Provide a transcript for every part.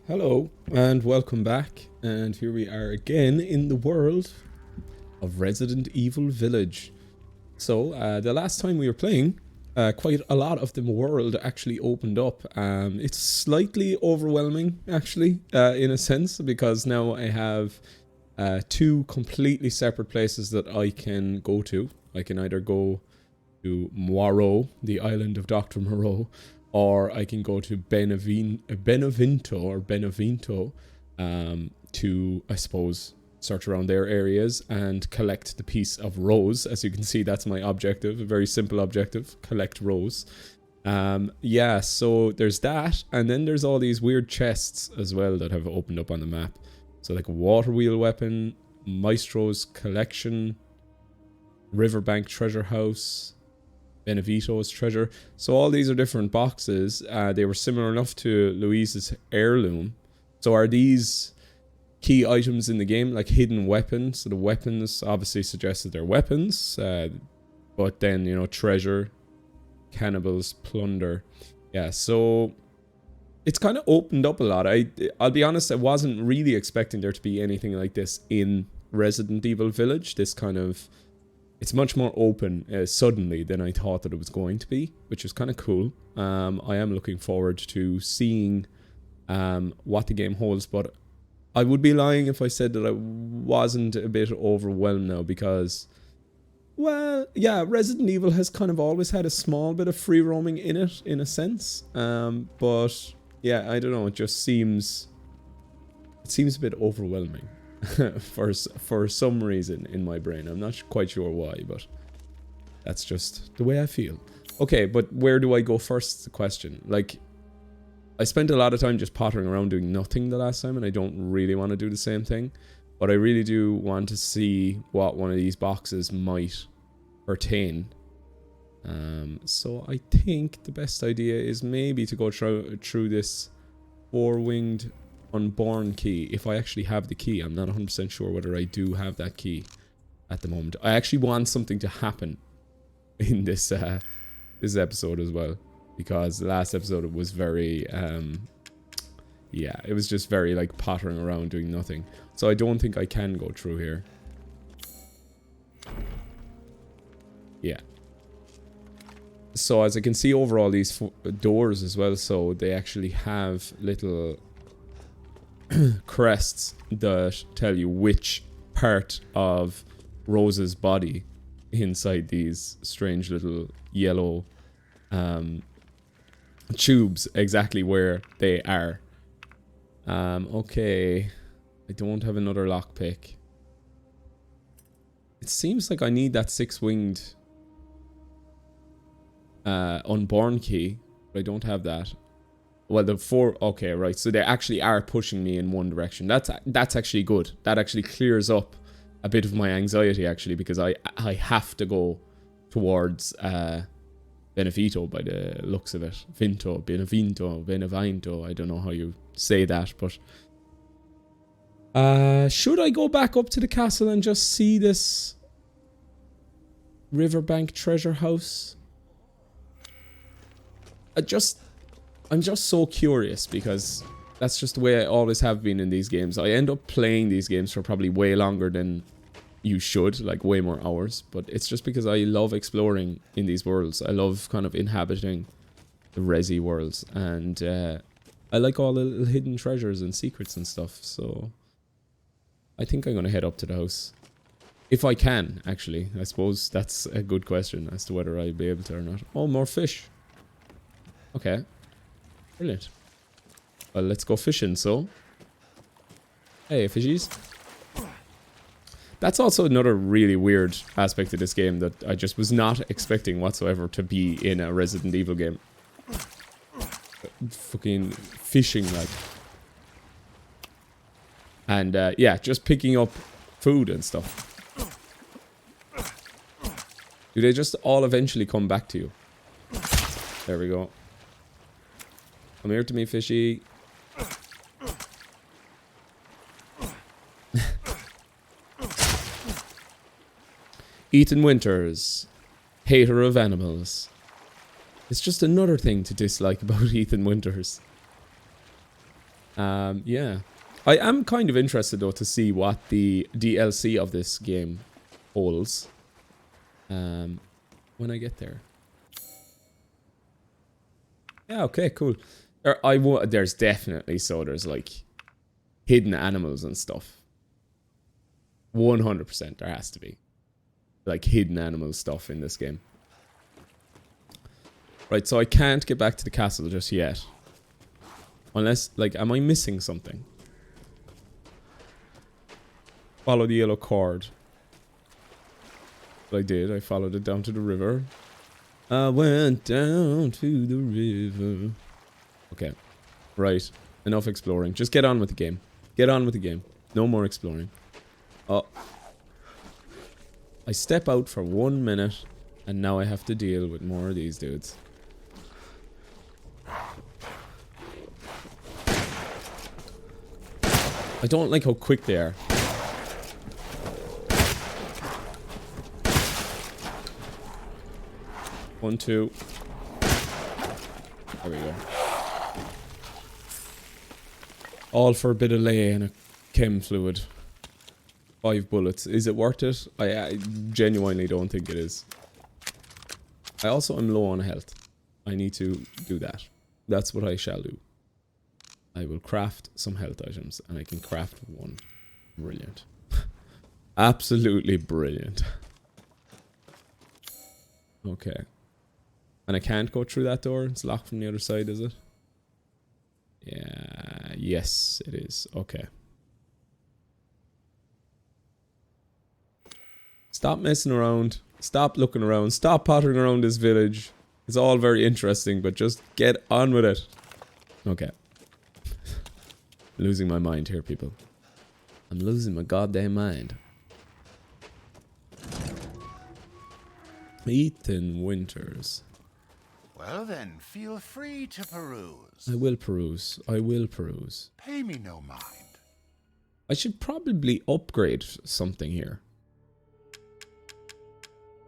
Hello and welcome back, and here we are again in the world of Resident Evil Village. So the last time we were playing, quite a lot of the world actually opened up. It's slightly overwhelming actually, in a sense, because now I have two completely separate places that I can go to. I can either go to Moreau, the island of Dr. Moreau, or I can go to Benevento to, I suppose, search around their areas and collect the piece of rose. As you can see, that's my objective, a very simple objective, collect rose. Yeah, so there's that, and then there's all these weird chests as well that have opened up on the map. So like a water wheel weapon, Maestro's collection, Riverbank treasure house, Benevito's treasure. So all these are different boxes. They were similar enough to Louise's heirloom. So are these key items in the game like hidden weapons? So the weapons obviously suggest that they're weapons, but then, you know, treasure, cannibals, plunder. Yeah, so it's kind of opened up a lot. I'll be honest, I wasn't really expecting there to be anything like this in Resident Evil Village. This kind of, it's much more open suddenly than I thought that it was going to be, which is kind of cool. I am looking forward to seeing what the game holds, but I would be lying if I said that I wasn't a bit overwhelmed now because, well, yeah, Resident Evil has kind of always had a small bit of free roaming in it, in a sense. But yeah, I don't know, it just seems a bit overwhelming. for some reason in my brain. I'm not quite sure why, but that's just the way I feel. Okay, but where do I go first is the question. Like, I spent a lot of time just pottering around doing nothing the last time, and I don't really want to do the same thing, but I really do want to see what one of these boxes might pertain. So I think the best idea is maybe to go through this four-winged unborn key, if I actually have the key. I'm not 100% sure whether I do have that key at the moment. I actually want something to happen in this this episode as well, because the last episode it was very yeah, it was just very like pottering around doing nothing. So I don't think I can go through here. Yeah. So as I can see over all these doors as well, so they actually have little crests that tell you which part of Rose's body inside these strange little yellow tubes exactly where they are. Okay, I don't have another lockpick. It seems like I need that six-winged unborn key, but I don't have that. Well, the four, okay, right, so they actually are pushing me in one direction. That's actually good. That actually clears up a bit of my anxiety, actually, because I have to go towards Benevento by the looks of it. Benevento, I don't know how you say that, but should I go back up to the castle and just see this Riverbank treasure house? I'm just so curious, because that's just the way I always have been in these games. I end up playing these games for probably way longer than you should, like way more hours, but it's just because I love exploring in these worlds. I love kind of inhabiting the Resi worlds, and I like all the little hidden treasures and secrets and stuff, so I think I'm going to head up to the house. If I can, actually. I suppose that's a good question as to whether I'll be able to or not. Oh, more fish. Okay. Brilliant. Well, let's go fishing, so. Hey, fishies. That's also another really weird aspect of this game that I just was not expecting whatsoever to be in a Resident Evil game. Fucking fishing, like. And, yeah, just picking up food and stuff. Do they just all eventually come back to you? There we go. Come here to me, fishy. Ethan Winters, hater of animals. It's just another thing to dislike about Ethan Winters. Yeah. I am kind of interested though to see what the DLC of this game holds. When I get there. Yeah, okay, cool. There's definitely, so there's like hidden animals and stuff. 100% there has to be. Like hidden animal stuff in this game. Right, so I can't get back to the castle just yet. Unless, like, am I missing something? Follow the yellow cord. But I did, I followed it down to the river. I went down to the river. Okay, right. Enough exploring. Just get on with the game. Get on with the game. No more exploring. Oh. I step out for 1 minute, and now I have to deal with more of these dudes. I don't like how quick they are. One, two. There we go. All for a bit of lay and a chem fluid. 5 bullets. Is it worth it? I genuinely don't think it is. I also am low on health. I need to do that. That's what I shall do. I will craft some health items, and I can craft one. Brilliant. Absolutely brilliant. Okay. And I can't go through that door? It's locked from the other side, is it? Yeah, yes, it is. Okay. Stop messing around. Stop looking around. Stop pottering around this village. It's all very interesting, but just get on with it. Okay. Losing my mind here, people. I'm losing my goddamn mind. Ethan Winters. Well then, feel free to peruse. I will peruse. I will peruse. Pay me no mind. I should probably upgrade something here.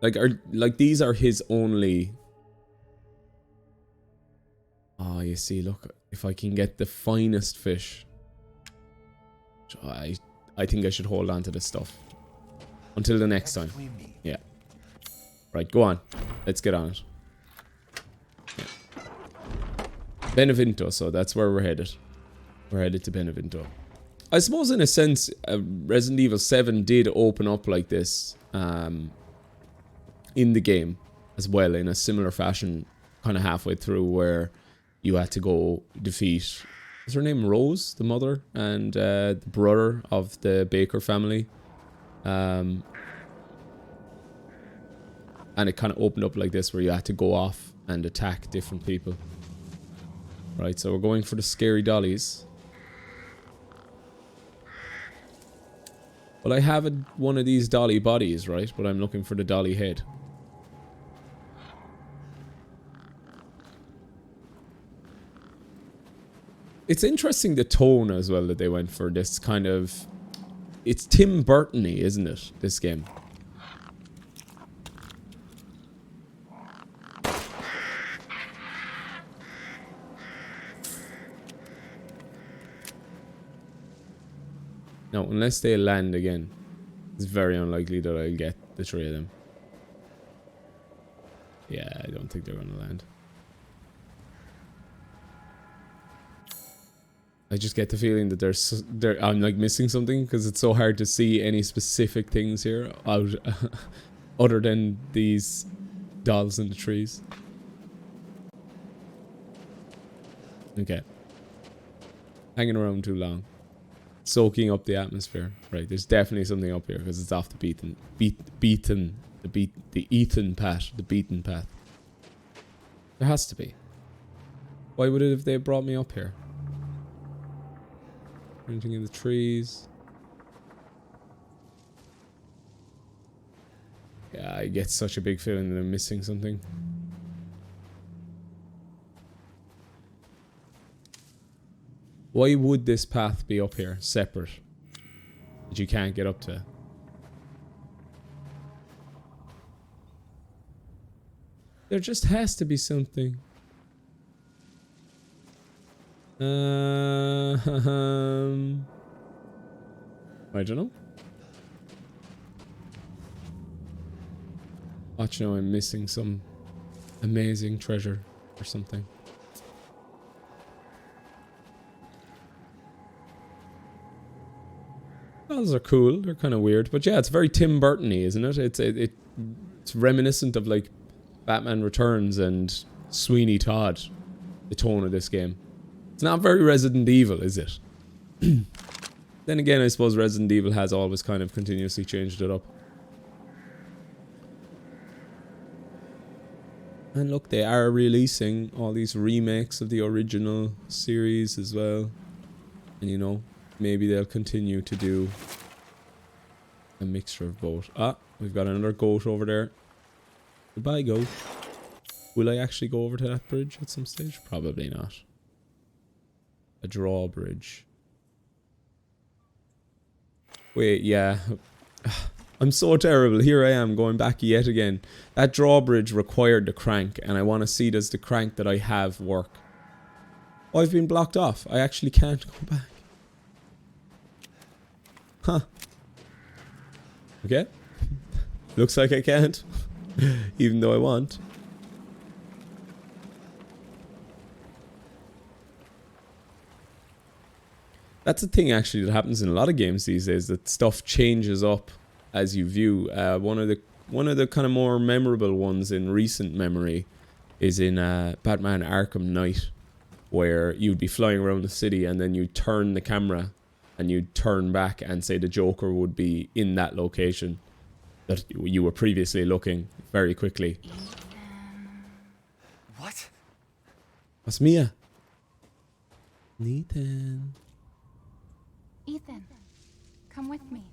Like these are his only. Oh, you see, look, if I can get the finest fish. I think I should hold on to this stuff. Until the next time. Yeah. Right, go on. Let's get on it. Yeah. Benevento, so that's where we're headed. We're headed to Benevento. I suppose in a sense, Resident Evil 7 did open up like this in the game as well, in a similar fashion, kind of halfway through, where you had to go defeat, is her name Rose, the mother, and the brother of the Baker family. And it kind of opened up like this, where you had to go off and attack different people. Right, so we're going for the scary dollies. Well, I have one of these dolly bodies, right? But I'm looking for the dolly head. It's interesting the tone as well that they went for this kind of... It's Tim Burton-y, isn't it? This game. Now, unless they land again, it's very unlikely that I'll get the 3 of them. Yeah, I don't think they're going to land. I just get the feeling that I'm like missing something, because it's so hard to see any specific things here out other than these dolls in the trees. Okay. Hanging around too long. Soaking up the atmosphere. Right, there's definitely something up here, because it's off the beaten path. There has to be. Why would it if they brought me up here? Anything in the trees? Yeah, I get such a big feeling that I'm missing something. Why would this path be up here, separate, that you can't get up to? There just has to be something. I don't know. Watch now, I'm missing some amazing treasure or something. Dolls are cool. They're kind of weird, but yeah, it's very Tim Burton-y, isn't it? It's reminiscent of like Batman Returns and Sweeney Todd. The tone of this game. It's not very Resident Evil, is it? Then again, I suppose Resident Evil has always kind of continuously changed it up. And look, they are releasing all these remakes of the original series as well. And you know, maybe they'll continue to do a mixture of both. Ah, we've got another goat over there. Goodbye, goat. Will I actually go over to that bridge at some stage? Probably not. A drawbridge. Wait, yeah. I'm so terrible. Here I am going back yet again. That drawbridge required the crank, and I want to see does the crank that I have work. Oh, I've been blocked off. I actually can't go back. Huh. Okay. Looks like I can't. Even though I want. That's the thing actually that happens in a lot of games these days, that stuff changes up as you view. One of the kind of more memorable ones in recent memory is in Batman Arkham Knight, where you'd be flying around the city and then you'd turn the camera and you'd turn back and say the Joker would be in that location that you were previously looking very quickly. What? That's Mia. Nathan. Ethan, come with me.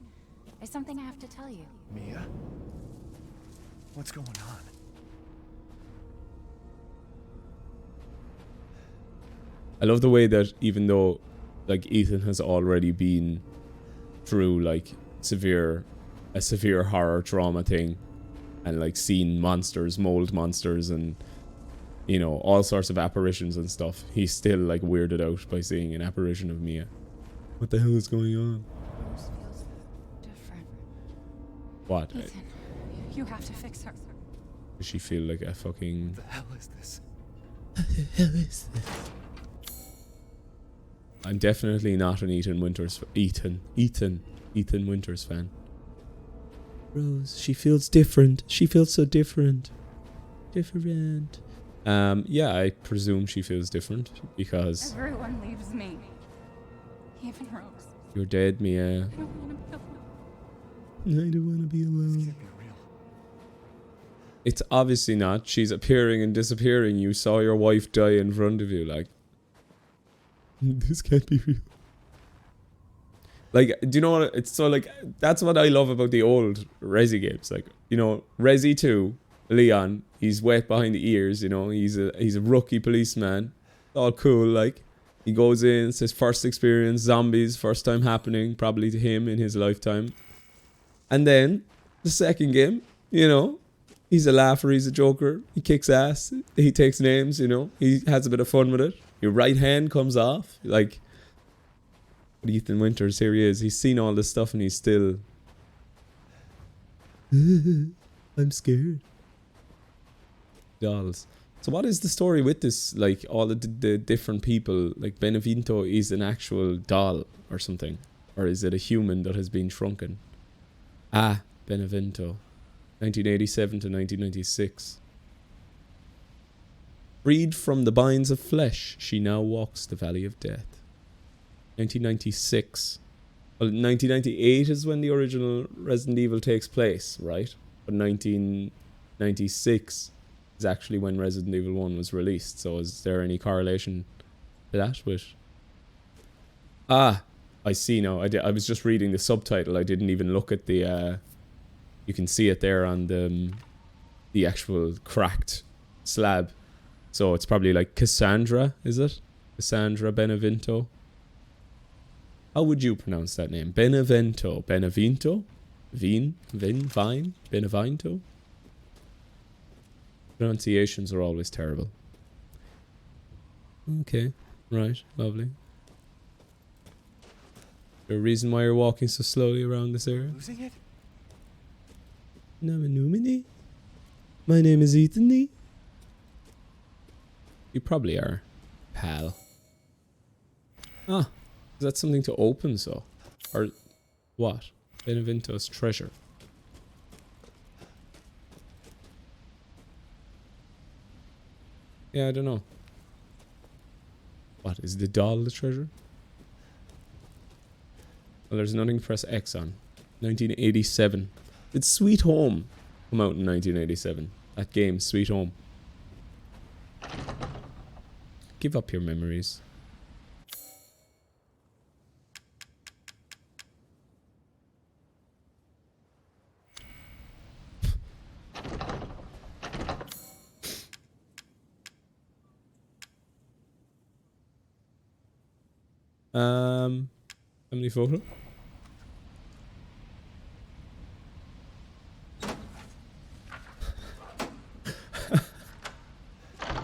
There's something I have to tell you. Mia? What's going on? I love the way that even though like Ethan has already been through like a severe horror trauma thing and like seen monsters, mold monsters and you know, all sorts of apparitions and stuff, he's still like weirded out by seeing an apparition of Mia. What the hell is going on? Rose feels different. What? Ethan, you have to fix her. Does she feel like a fucking... What the hell is this? What the hell is this? I'm definitely not an Ethan Winters fan. Rose, she feels different. She feels so different. Different. Yeah, I presume she feels different because Everyone leaves me. Even Rose. you're dead, Mia. I don't want to be alone. I don't want to be This alone. can't be real. It's obviously not. She's appearing and disappearing. You saw your wife die in front of you. Like, this can't be real. Like, do you know what? It's so like, that's what I love about the old Resi games. Like, you know, Resi 2, Leon, he's wet behind the ears, you know, he's a rookie policeman. All cool, like. He goes in, it's his first experience, zombies, first time happening, probably to him in his lifetime. And then, the second game, you know, he's a laugher, he's a joker, he kicks ass, he takes names, you know, he has a bit of fun with it. Your right hand comes off, like, but Ethan Winters, here he is, he's seen all this stuff and he's still... I'm scared. Dolls. So what is the story with this, like, all the different people, like, Benevento is an actual doll or something? Or is it a human that has been shrunken? Ah, Benevento. 1987 to 1996. Freed from the binds of flesh, she now walks the valley of death. 1996. Well, 1998 is when the original Resident Evil takes place, right? But 1996 is actually when Resident Evil 1 was released. So is there any correlation to that with... Ah, I see now. I was just reading the subtitle. I didn't even look at the... you can see it there on the actual cracked slab. So it's probably like Cassandra, is it? Cassandra Benevento. How would you pronounce that name? Benevento. Benevento? Vine? Benevento? Pronunciations are always terrible. Okay, right, lovely. The reason why you're walking so slowly around this area? Losing it? Namanumini? My name is Ethan. You probably are, pal. Ah, is that something to open so? Or what? Benevento's treasure. Yeah, I don't know. What, is the doll the treasure? Well, there's nothing to press X on. 1987. Did Sweet Home come out in 1987? That game, Sweet Home. Give up your memories. Family photo.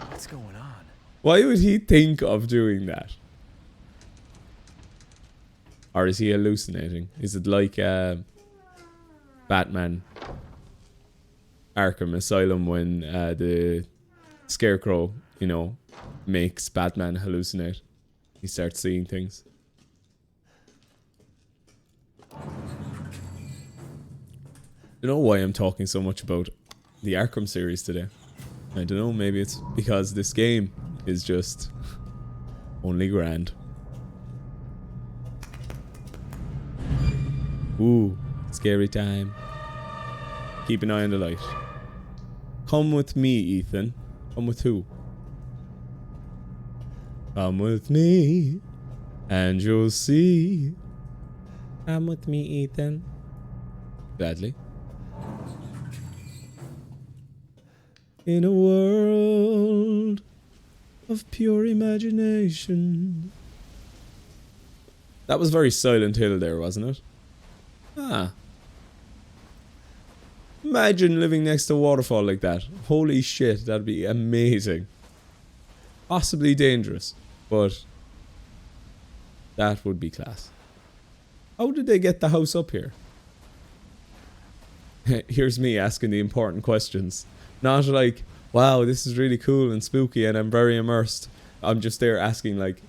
What's going on? Why would he think of doing that? Or is he hallucinating? Is it like Batman Arkham Asylum when the Scarecrow, you know, makes Batman hallucinate? He starts seeing things. I don't know why I'm talking so much about the Arkham series today. I don't know, maybe it's because this game is just only grand. Ooh, scary time. Keep an eye on the light. Come with me, Ethan. Come with who? Come with me, and you'll see. Come with me, Ethan. Gladly. In a world of pure imagination. That was very Silent Hill there, wasn't it? Ah. Imagine living next to a waterfall like that. Holy shit, that'd be amazing. Possibly dangerous, but that would be class. How did they get the house up here? Here's me asking the important questions. Not like, wow, this is really cool and spooky and I'm very immersed. I'm just there asking like,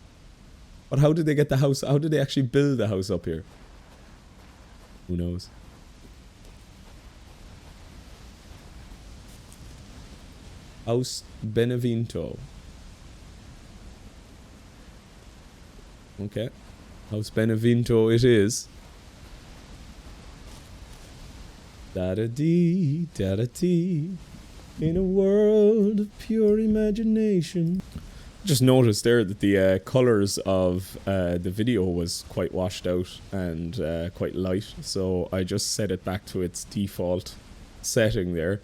but how did they get the house? How did they actually build the house up here? Who knows? House Benevento. Okay. House Benevento it is. Da-da-dee, da-da-dee. In a world of pure imagination. Just noticed there that the colours of the video was quite washed out and quite light. So I just set it back to its default setting there.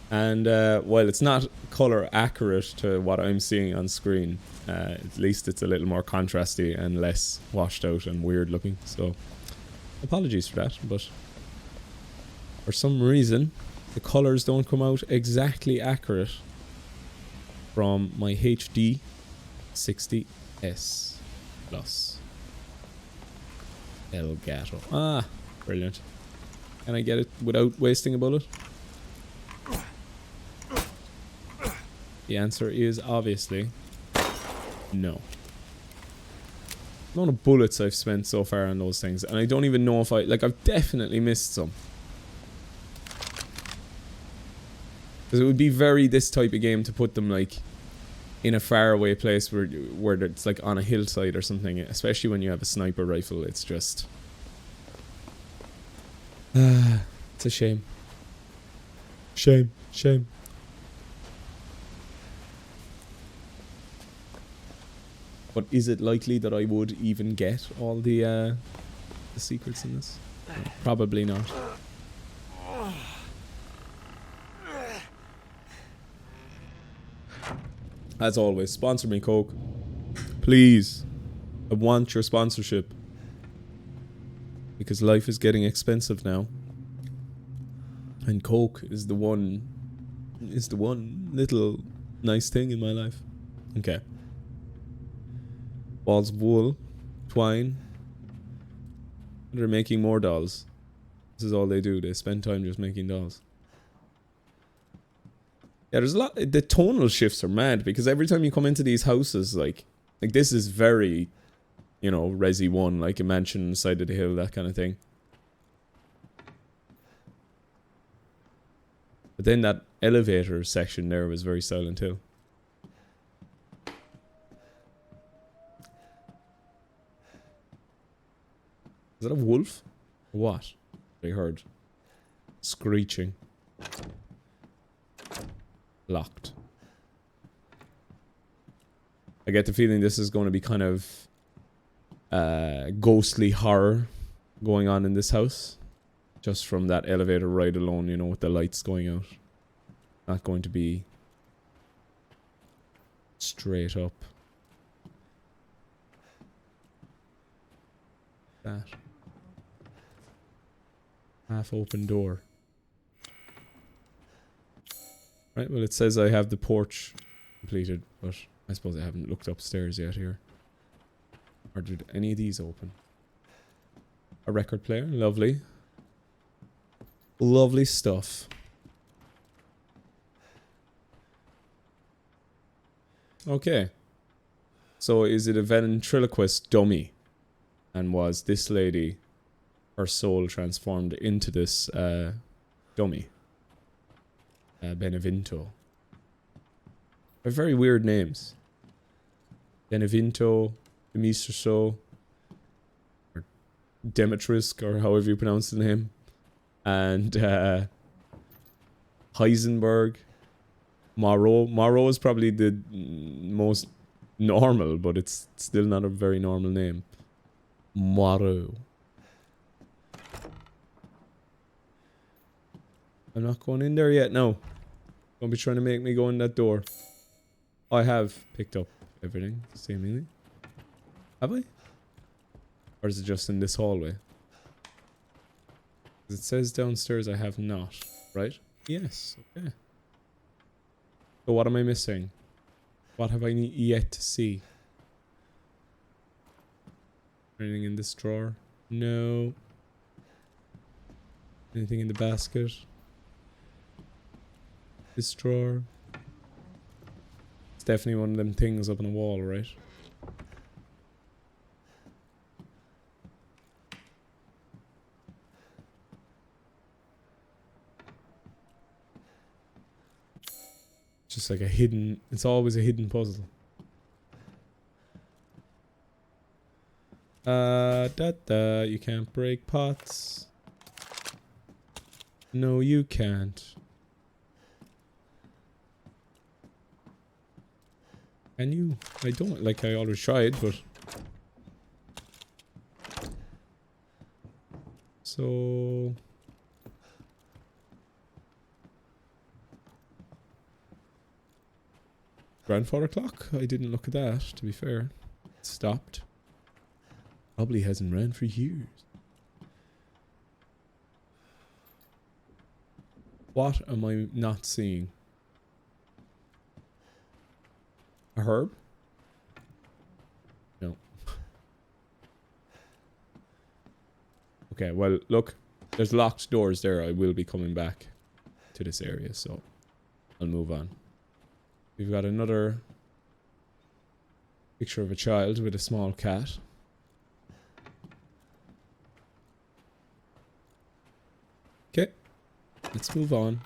And while it's not colour accurate to what I'm seeing on screen, at least it's a little more contrasty and less washed out and weird looking. So apologies for that, but for some reason the colours don't come out exactly accurate from my HD 60S Plus Elgato. Ah, brilliant. Can I get it without wasting a bullet? The answer is obviously no. The amount of bullets I've spent so far on those things, and I don't even know if I've definitely missed some. Because it would be very this type of game to put them like in a faraway place where it's like on a hillside or something, especially when you have a sniper rifle. It's just it's a shame. Shame. But is it likely that I would even get all the secrets in this? Probably not. As always, sponsor me, Coke. Please. I want your sponsorship. Because life is getting expensive now. And Coke is the one little nice thing in my life. Okay. Balls of wool, twine, They're making more dolls. This is all they do. They spend time just making dolls. Yeah, there's a lot. The tonal shifts are mad because every time you come into these houses, like this is very, you know, Resi 1, like a mansion on the side of the hill, that kind of thing. But then that elevator section there was very Silent Hill. Is that a wolf? What? I heard. Screeching. Locked. I get the feeling this is going to be kind of ghostly horror going on in this house. Just from that elevator ride alone, you know, with the lights going out. Not going to be straight up. That. Half open door. Right, well it says I have the porch completed, but I suppose I haven't looked upstairs yet here. Or did any of these open? A record player, lovely. Lovely stuff. Okay. So is it a ventriloquist dummy? And was this lady, her soul transformed into this dummy? Benevento. They're very weird names. Benevento, Demisterso, or Demetrisk, or however you pronounce the name. And Heisenberg. Moreau is probably the most normal, but it's still not a very normal name. Moreau. I'm not going in there yet, no. Don't be trying to make me go in that door. I have picked up everything, seemingly. Have I? Or is it just in this hallway? It says downstairs I have not, right? Yes, okay. So what am I missing? What have I yet to see? Anything in this drawer? No. Anything in the basket? This drawer? It's definitely one of them things up on the wall, right? Just like a hidden... It's always a hidden puzzle. You can't break pots. No, you can't. Can you? I don't. Like, I always tried, but... So... Grandfather clock? I didn't look at that, to be fair. It stopped. Probably hasn't ran for years. What am I not seeing? A herb? No. Okay, well, look. There's locked doors there. I will be coming back to this area, so I'll move on. We've got another picture of a child with a small cat. Okay, let's move on.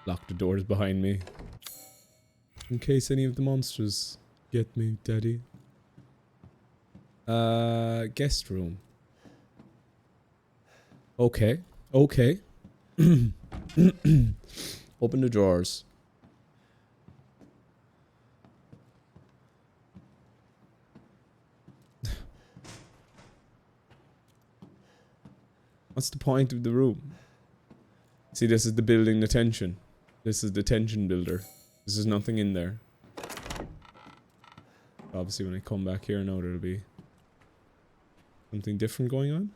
Lock the doors behind me. In case any of the monsters get me, Daddy. Guest room. Okay. Okay. Open the drawers. What's the point of the room? See, this is the building the tension. This is the tension builder. This is nothing in there. Obviously, when I come back here now, there'll be something different going on.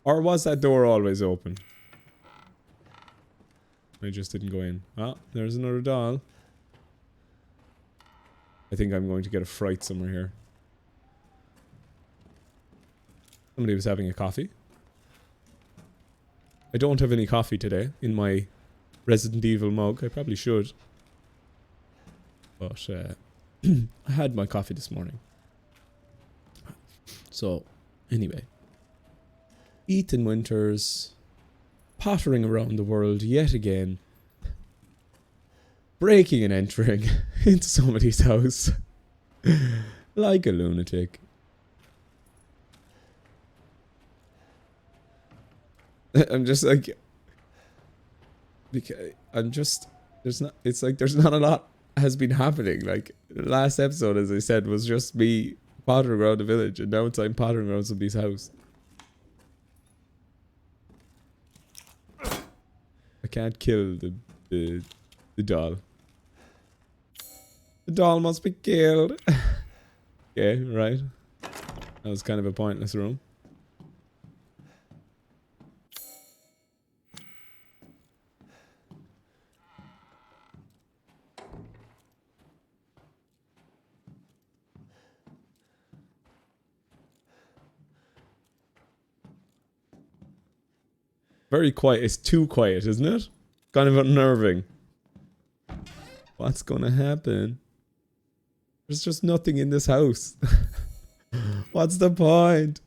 Or was that door always open? I just didn't go in. Ah, there's another doll. I think I'm going to get a fright somewhere here. Somebody was having a coffee. I don't have any coffee today in my Resident Evil mug. I probably should. But I had my coffee this morning. So, anyway. Ethan Winters pottering around the world yet again. Breaking and entering into somebody's house. Like a lunatic. I'm just like... Because I'm just... There's not... It's like there's not a lot has been happening. Like, the last episode, as I said, was just me pottering around the village. And now it's I'm pottering around somebody's house. I can't kill the doll. The doll must be killed. Okay, right. That was kind of a pointless room. Very quiet. It's too quiet, isn't it? Kind of unnerving. What's gonna happen? There's just nothing in this house. What's the point?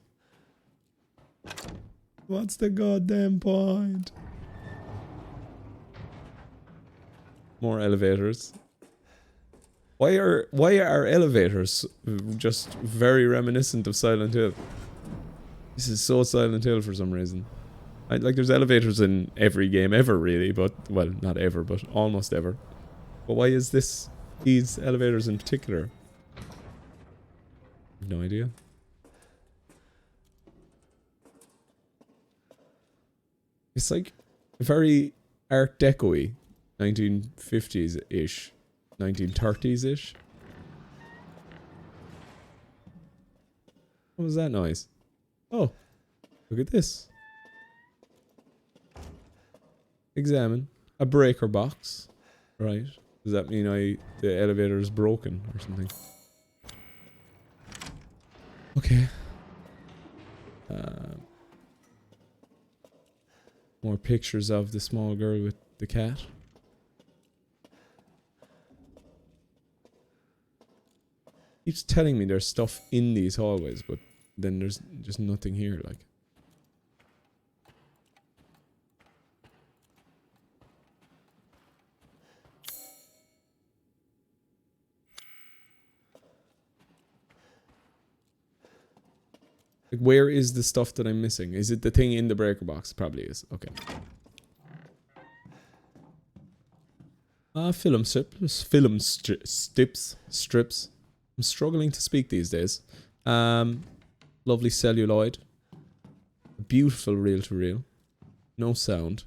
What's the goddamn point? More elevators. Why are elevators just very reminiscent of Silent Hill? This is so Silent Hill for some reason. Like, there's elevators in every game ever, really, but, well, not ever, but almost ever. But why is these elevators in particular? I have no idea. It's like very Art Deco-y, 1950s-ish, 1930s-ish. What was that noise? Oh, look at this. Examine a breaker box. Right. Does that mean the elevator is broken or something? Okay. More pictures of the small girl with the cat. Keeps telling me there's stuff in these hallways, but then there's just nothing here, like. Like, where is the stuff that I'm missing? Is it the thing in the breaker box? Probably is. Okay. Film strips. Film strips. I'm struggling to speak these days. Lovely celluloid. Beautiful reel-to-reel. No sound.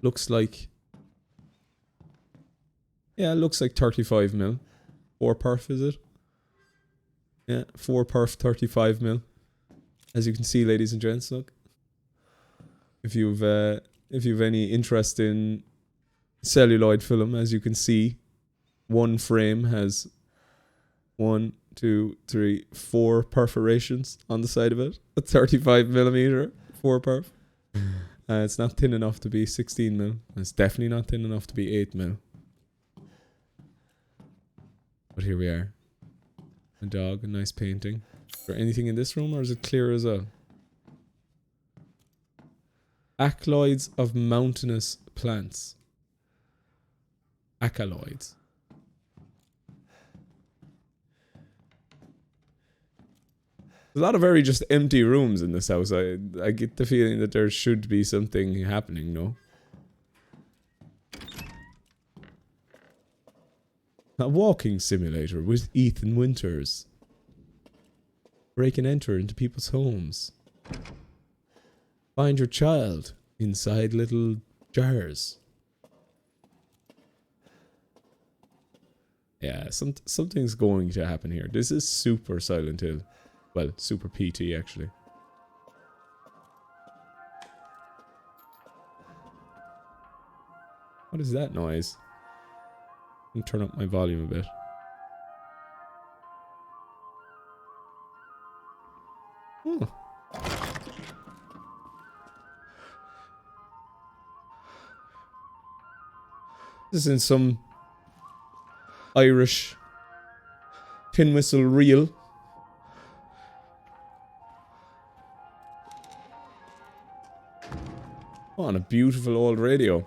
Looks like... Yeah, it looks like 35mm. 4 perf, is it? Yeah, 4 perf 35mm. As you can see, ladies and gents, look. If you've any interest in celluloid film, as you can see, one frame has 1, 2, 3, 4 perforations on the side of it. A 35mm 4 perf. It's not thin enough to be 16mm. It's definitely not thin enough to be 8mm. But here we are. A dog, a nice painting. Is there anything in this room, or is it clear as well? Accolades of mountainous plants. Accolades. There's a lot of very just empty rooms in this house. I get the feeling that there should be something happening, no? A walking simulator with Ethan Winters. Break and enter into people's homes. Find your child inside little jars. Yeah, something's going to happen here. This is super Silent Hill. Well, super PT actually. What is that noise? Let me turn up my volume a bit. Oh. This is in some Irish tin whistle reel. Oh, and a beautiful old radio. You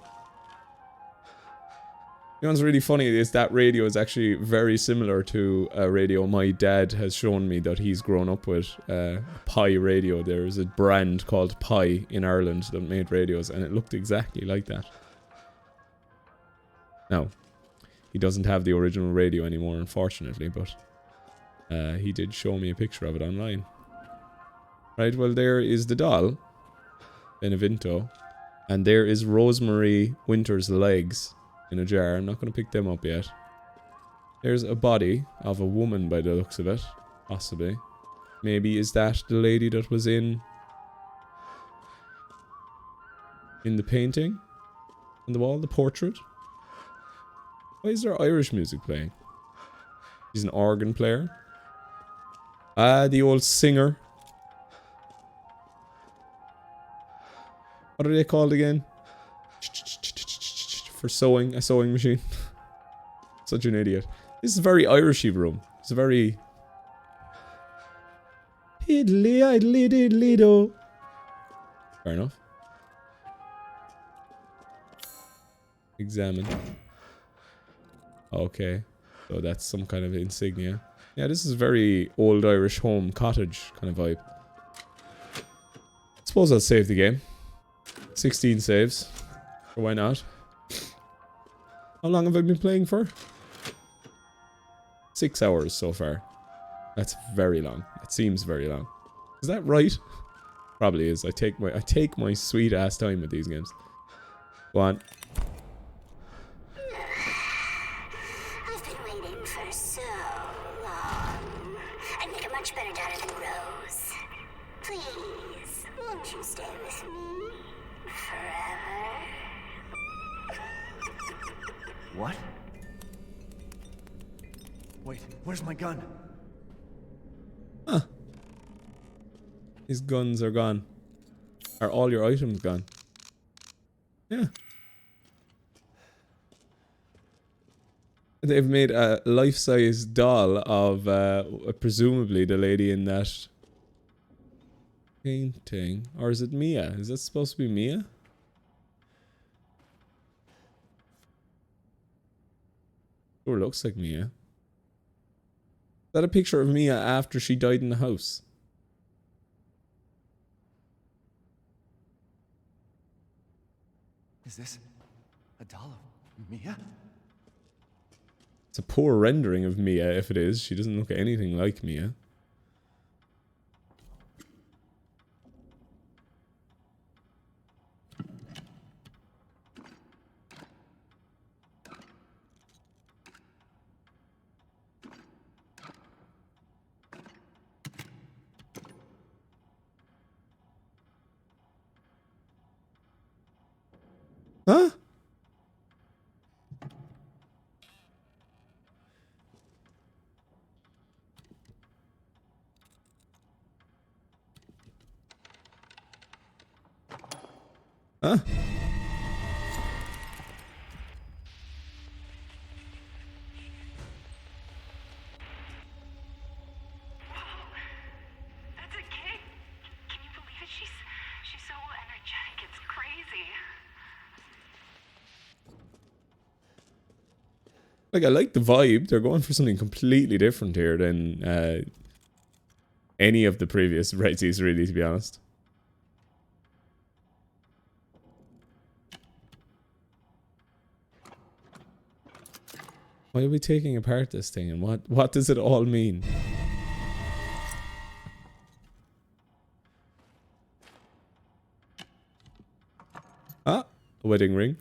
know what's really funny is that radio is actually very similar to a radio my dad has shown me that he's grown up with. Pi radio. There is a brand called Pi in Ireland that made radios, and it looked exactly like that. Now, he doesn't have the original radio anymore, unfortunately, but he did show me a picture of it online. Right, well, there is the doll, Benevento, and there is Rosemary Winter's legs in a jar. I'm not going to pick them up yet. There's a body of a woman by the looks of it, possibly. Maybe is that the lady that was in the painting on the wall, the portrait? Why is there Irish music playing? He's an organ player. Ah, the old singer. What are they called again? For sewing, a sewing machine. Such an idiot. This is a very Irishy room. It's a very... Piddly-idly-diddly-do. Fair enough. Examine. Okay, so that's some kind of insignia. Yeah, this is very old Irish home cottage kind of vibe. Suppose I'll save the game. 16 saves. Or why not? How long have I been playing for? 6 hours so far. That's very long. It seems very long. Is that right? Probably is. I take my sweet ass time with these games. Go on. What? Wait, where's my gun? Huh. His guns are gone. Are all your items gone? Yeah. They've made a life-size doll of presumably the lady in that painting. Or is it Mia? Is that supposed to be Mia? Sure looks like Mia. Is that a picture of Mia after she died in the house? Is this a doll of Mia? It's a poor rendering of Mia if it is. She doesn't look anything like Mia. Huh? Huh? That's a kid. Can you believe it? She's so energetic. It's crazy. Like, I like the vibe. They're going for something completely different here than any of the previous Rezies, really, to be honest. Why are we taking apart this thing, and what does it all mean? Ah, a wedding ring.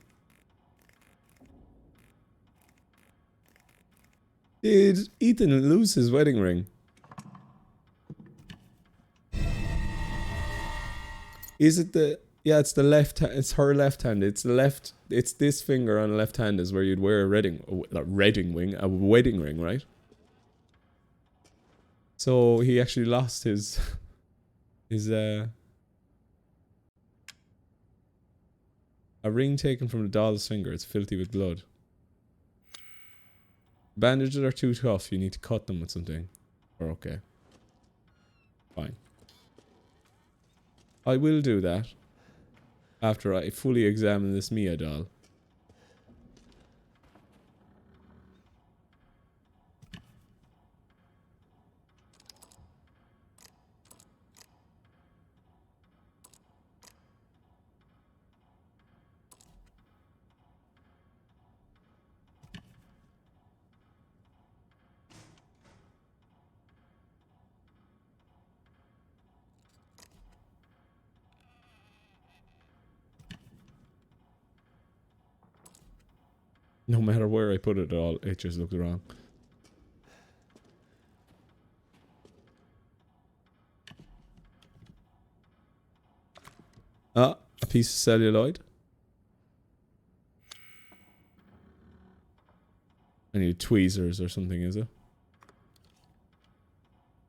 Did Ethan lose his wedding ring? Is it the... Yeah, it's the left hand. It's her left hand. It's the left. It's this finger on the left hand is where you'd wear a wedding ring, right? So he actually lost his a ring taken from the doll's finger. It's filthy with blood. Bandages are too tough. You need to cut them with something. Or okay. Fine. I will do that. After I fully examine this Mia doll. No matter where I put it all, it just looks wrong. Ah, a piece of celluloid. I need tweezers or something, is it?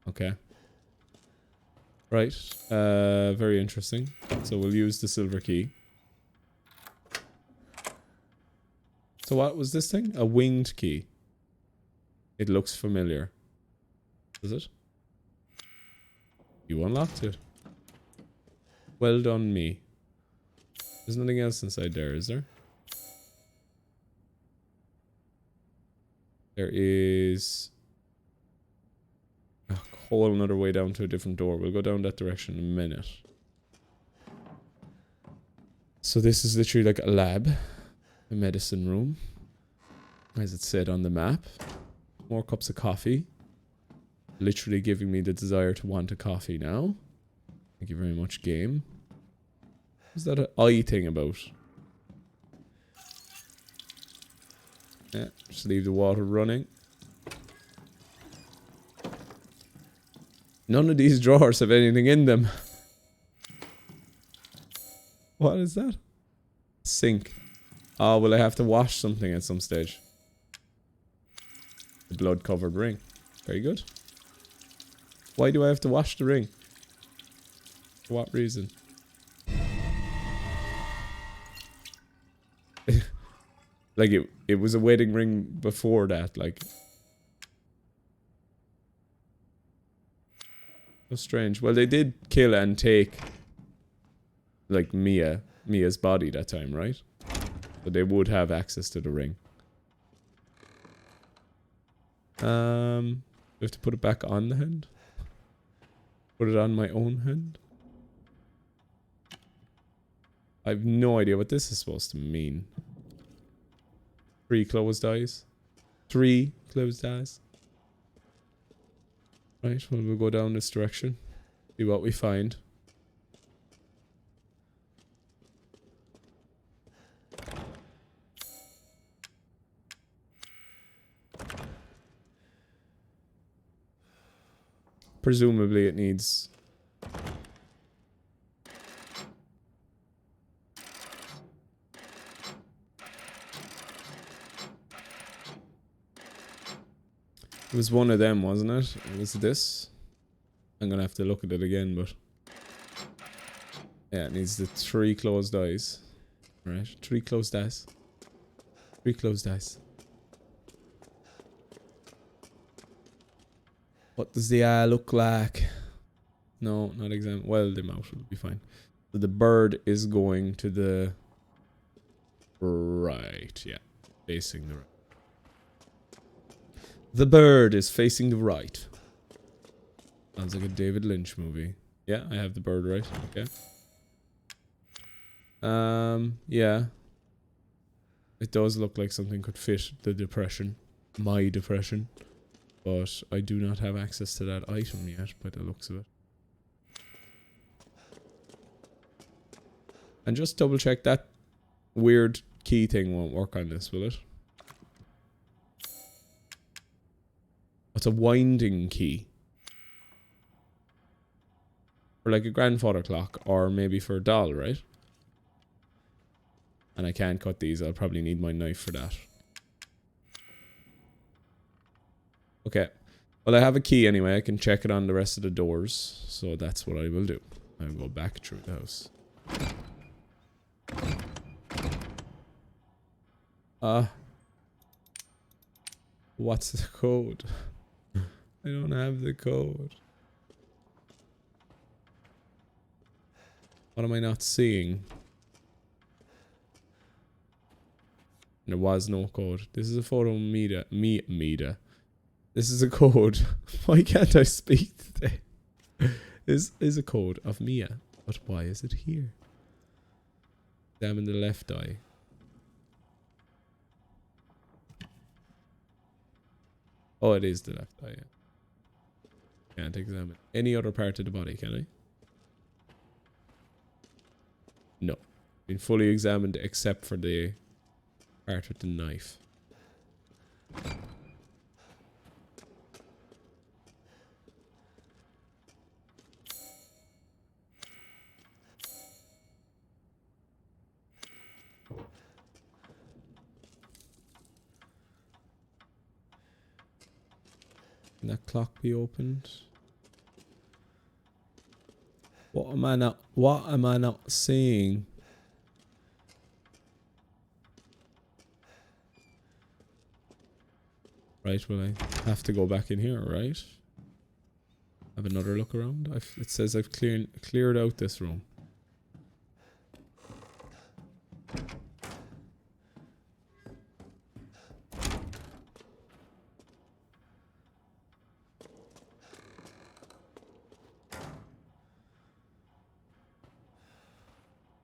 Okay. Right. Very interesting. So we'll use the silver key. So what was this thing? A winged key. It looks familiar. Does it? You unlocked it. Well done, me. There's nothing else inside there, is there? There is a whole another way down to a different door. We'll go down that direction in a minute. So this is literally like a lab. A medicine room. As it said on the map. More cups of coffee. Literally giving me the desire to want a coffee now. Thank you very much, game. What's that eye thing about? Yeah, just leave the water running. None of these drawers have anything in them. What is that? Sink. Oh, will I have to wash something at some stage? The blood-covered ring. Very good. Why do I have to wash the ring? For what reason? Like it was a wedding ring before that, like. So strange. Well, they did kill and take like Mia's body that time, right? But they would have access to the ring. We have to put it back on the hand. Put it on my own hand. I have no idea what this is supposed to mean. 3 closed eyes. 3 closed eyes. Right, well, we'll go down this direction. See what we find. Presumably it needs... It was one of them, wasn't it? It was this. I'm gonna have to look at it again, but... Yeah, it needs the 3 closed eyes. Right, 3 closed eyes. 3 closed eyes. What does the eye look like? No, not exactly. Well, the mouth will be fine. So the bird is going to the... Right, yeah. Facing the right. The bird is facing the right. Sounds like a David Lynch movie. Yeah, I have the bird right. Okay. Yeah. It does look like something could fit the depression. My depression. But I do not have access to that item yet, by the looks of it. And just double check that weird key thing won't work on this, will it? It's a winding key. For like a grandfather clock, or maybe for a doll, right? And I can't cut these. I'll probably need my knife for that. Okay. Well, I have a key anyway. I can check it on the rest of the doors. So that's what I will do. I'll go back through the house. What's the code? I don't have the code. What am I not seeing? There was no code. This is a photo of Mida. This is a code. Why can't I speak today? This is a code of Mia. But why is it here? Examine the left eye. Oh, it is the left eye. Yeah. Can't examine any other part of the body, can I? No. Been fully examined except for the part with the knife. Can that clock be opened? What am I not seeing? Right, well I have to go back in here, right? Have another look around. It says I've cleared out this room.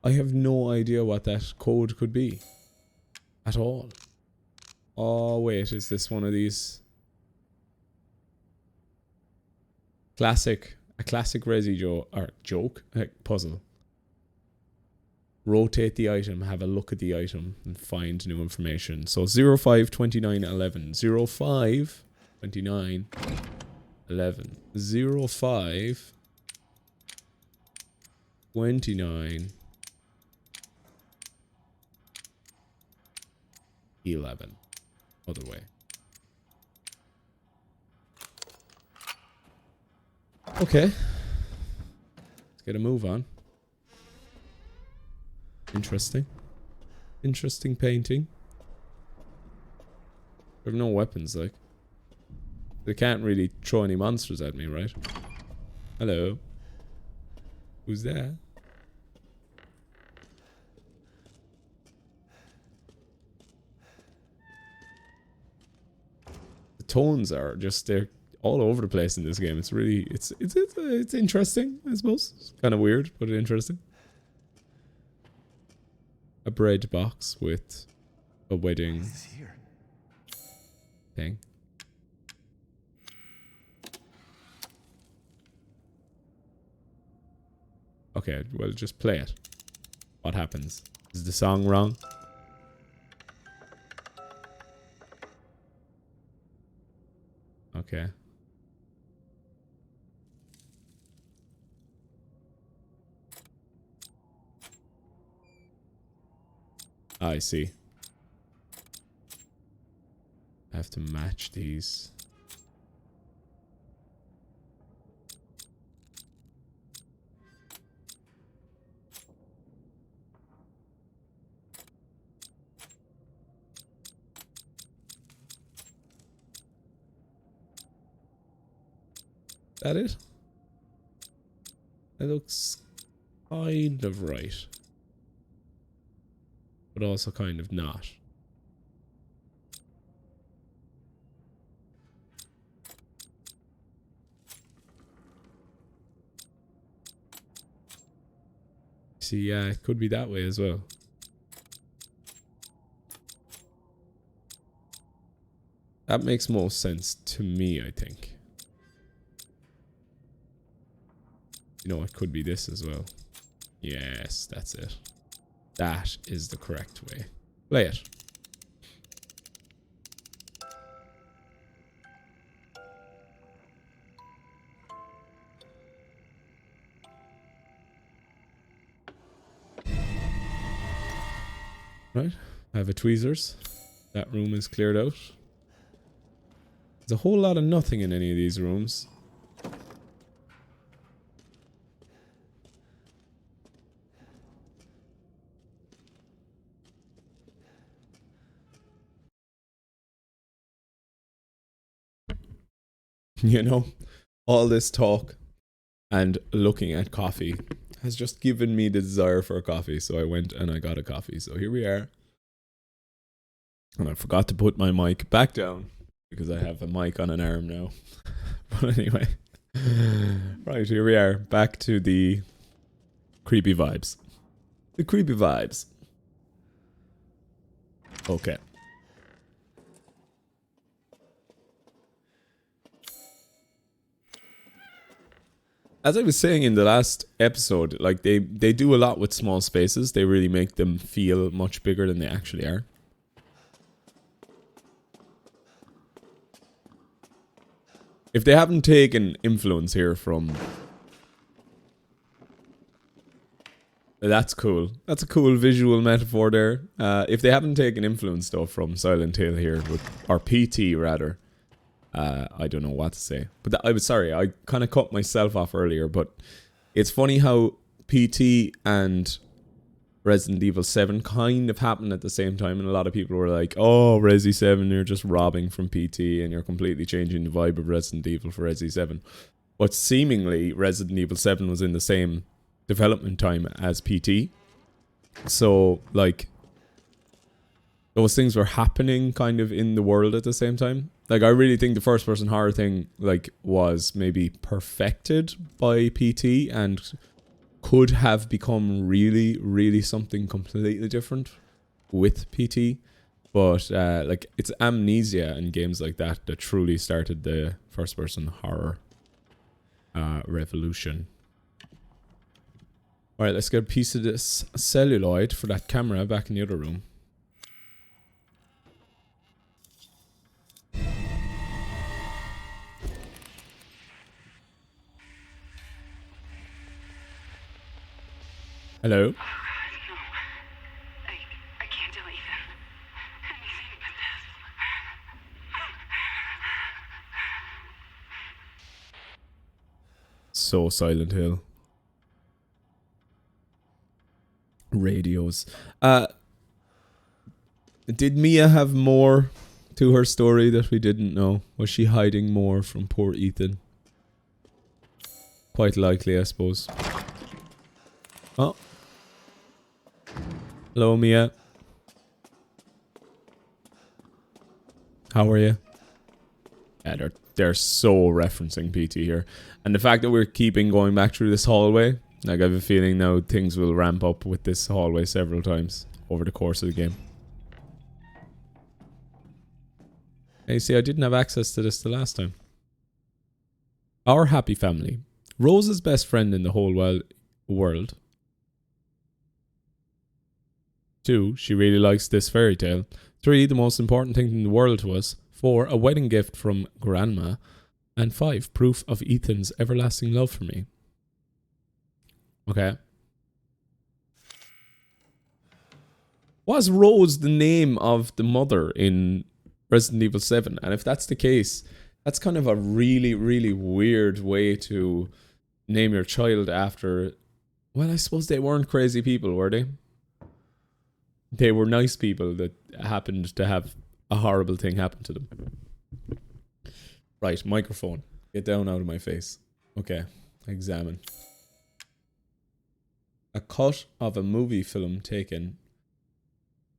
I have no idea what that code could be. At all. Oh wait, is this one of these? A classic Resi joke? Puzzle. Rotate the item, have a look at the item, and find new information. So 05 29 11. 05 29 11. 05 29 11. Other way. Okay. Let's get a move on. Interesting. Interesting painting. There have no weapons, like. They can't really throw any monsters at me, right? Hello. Who's there? Tones are just they're all over the place in this game. It's really it's interesting, I suppose. It's kind of weird, but interesting. A bread box with a wedding thing. Okay, well just play it. What happens? Is the song wrong? Okay. I see. I have to match these. That it? That looks kind of right. But also kind of not. See, yeah, it could be that way as well. That makes most sense to me, I think. You know, it could be this as well. Yes, that's it. That is the correct way. Play it. Right, I have a tweezers. That room is cleared out. There's a whole lot of nothing in any of these rooms. You know, all this talk and looking at coffee has just given me the desire for a coffee. So I went and I got a coffee. So here we are. And I forgot to put my mic back down because I have a mic on an arm now. But anyway, right, here we are. Back to the creepy vibes. The creepy vibes. Okay. As I was saying in the last episode, like they do a lot with small spaces. They really make them feel much bigger than they actually are. If they haven't taken influence here from... That's cool. That's a cool visual metaphor there. If they haven't taken influence though from Silent Hill here, or PT rather, I don't know what to say. But I was sorry, I kind of cut myself off earlier, but it's funny how PT and Resident Evil 7 kind of happened at the same time, and a lot of people were like, oh, Resi 7, you're just robbing from PT and you're completely changing the vibe of Resident Evil for Resi 7. But seemingly Resident Evil 7 was in the same development time as PT. So, like, those things were happening kind of in the world at the same time. Like, I really think the first person horror thing, like, was maybe perfected by PT and could have become really, really something completely different with PT. But, like, it's Amnesia and games like that that truly started the first person horror revolution. Alright, let's get a piece of this celluloid for that camera back in the other room. Hello? Oh God, no. I can't do Ethan. Anything but this. So Silent Hill. Radios. Did Mia have more to her story that we didn't know? Was she hiding more from poor Ethan? Quite likely, I suppose. Oh. Hello, Mia. How are you? Yeah, they're so referencing PT here. And the fact that we're keeping going back through this hallway, like I have a feeling now things will ramp up with this hallway several times over the course of the game. Hey, see, I didn't have access to this the last time. Our happy family. Rose's best friend in the whole world. 2, she really likes this fairy tale. 3, the most important thing in the world to us. 4, a wedding gift from Grandma. And 5, proof of Ethan's everlasting love for me. Okay. Was Rose the name of the mother in Resident Evil 7? And if that's the case, that's kind of a really, really weird way to name your child after... Well, I suppose they weren't crazy people, were they? They were nice people that happened to have a horrible thing happen to them. Right, microphone. Get down out of my face. Okay, examine. A cut of a movie film taken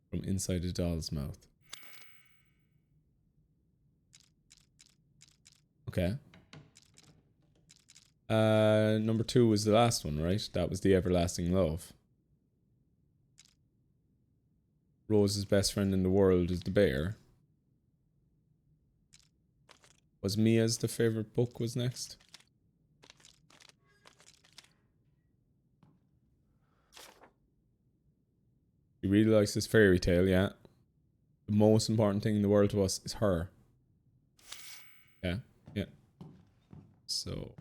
from inside a doll's mouth. Okay. Number 2 was the last one, right? That was the everlasting love. Rose's best friend in the world is the bear. Was Mia's the favorite book was next? She really likes this fairy tale, yeah. The most important thing in the world to us is her. Yeah, yeah. So...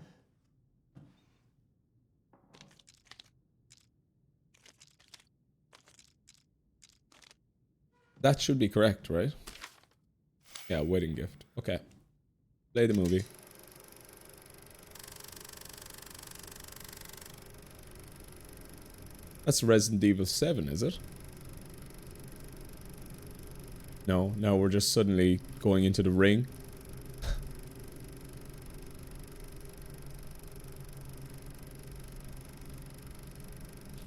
That should be correct, right? Yeah, wedding gift. Okay. Play the movie. That's Resident Evil 7, is it? No, now we're just suddenly going into the ring.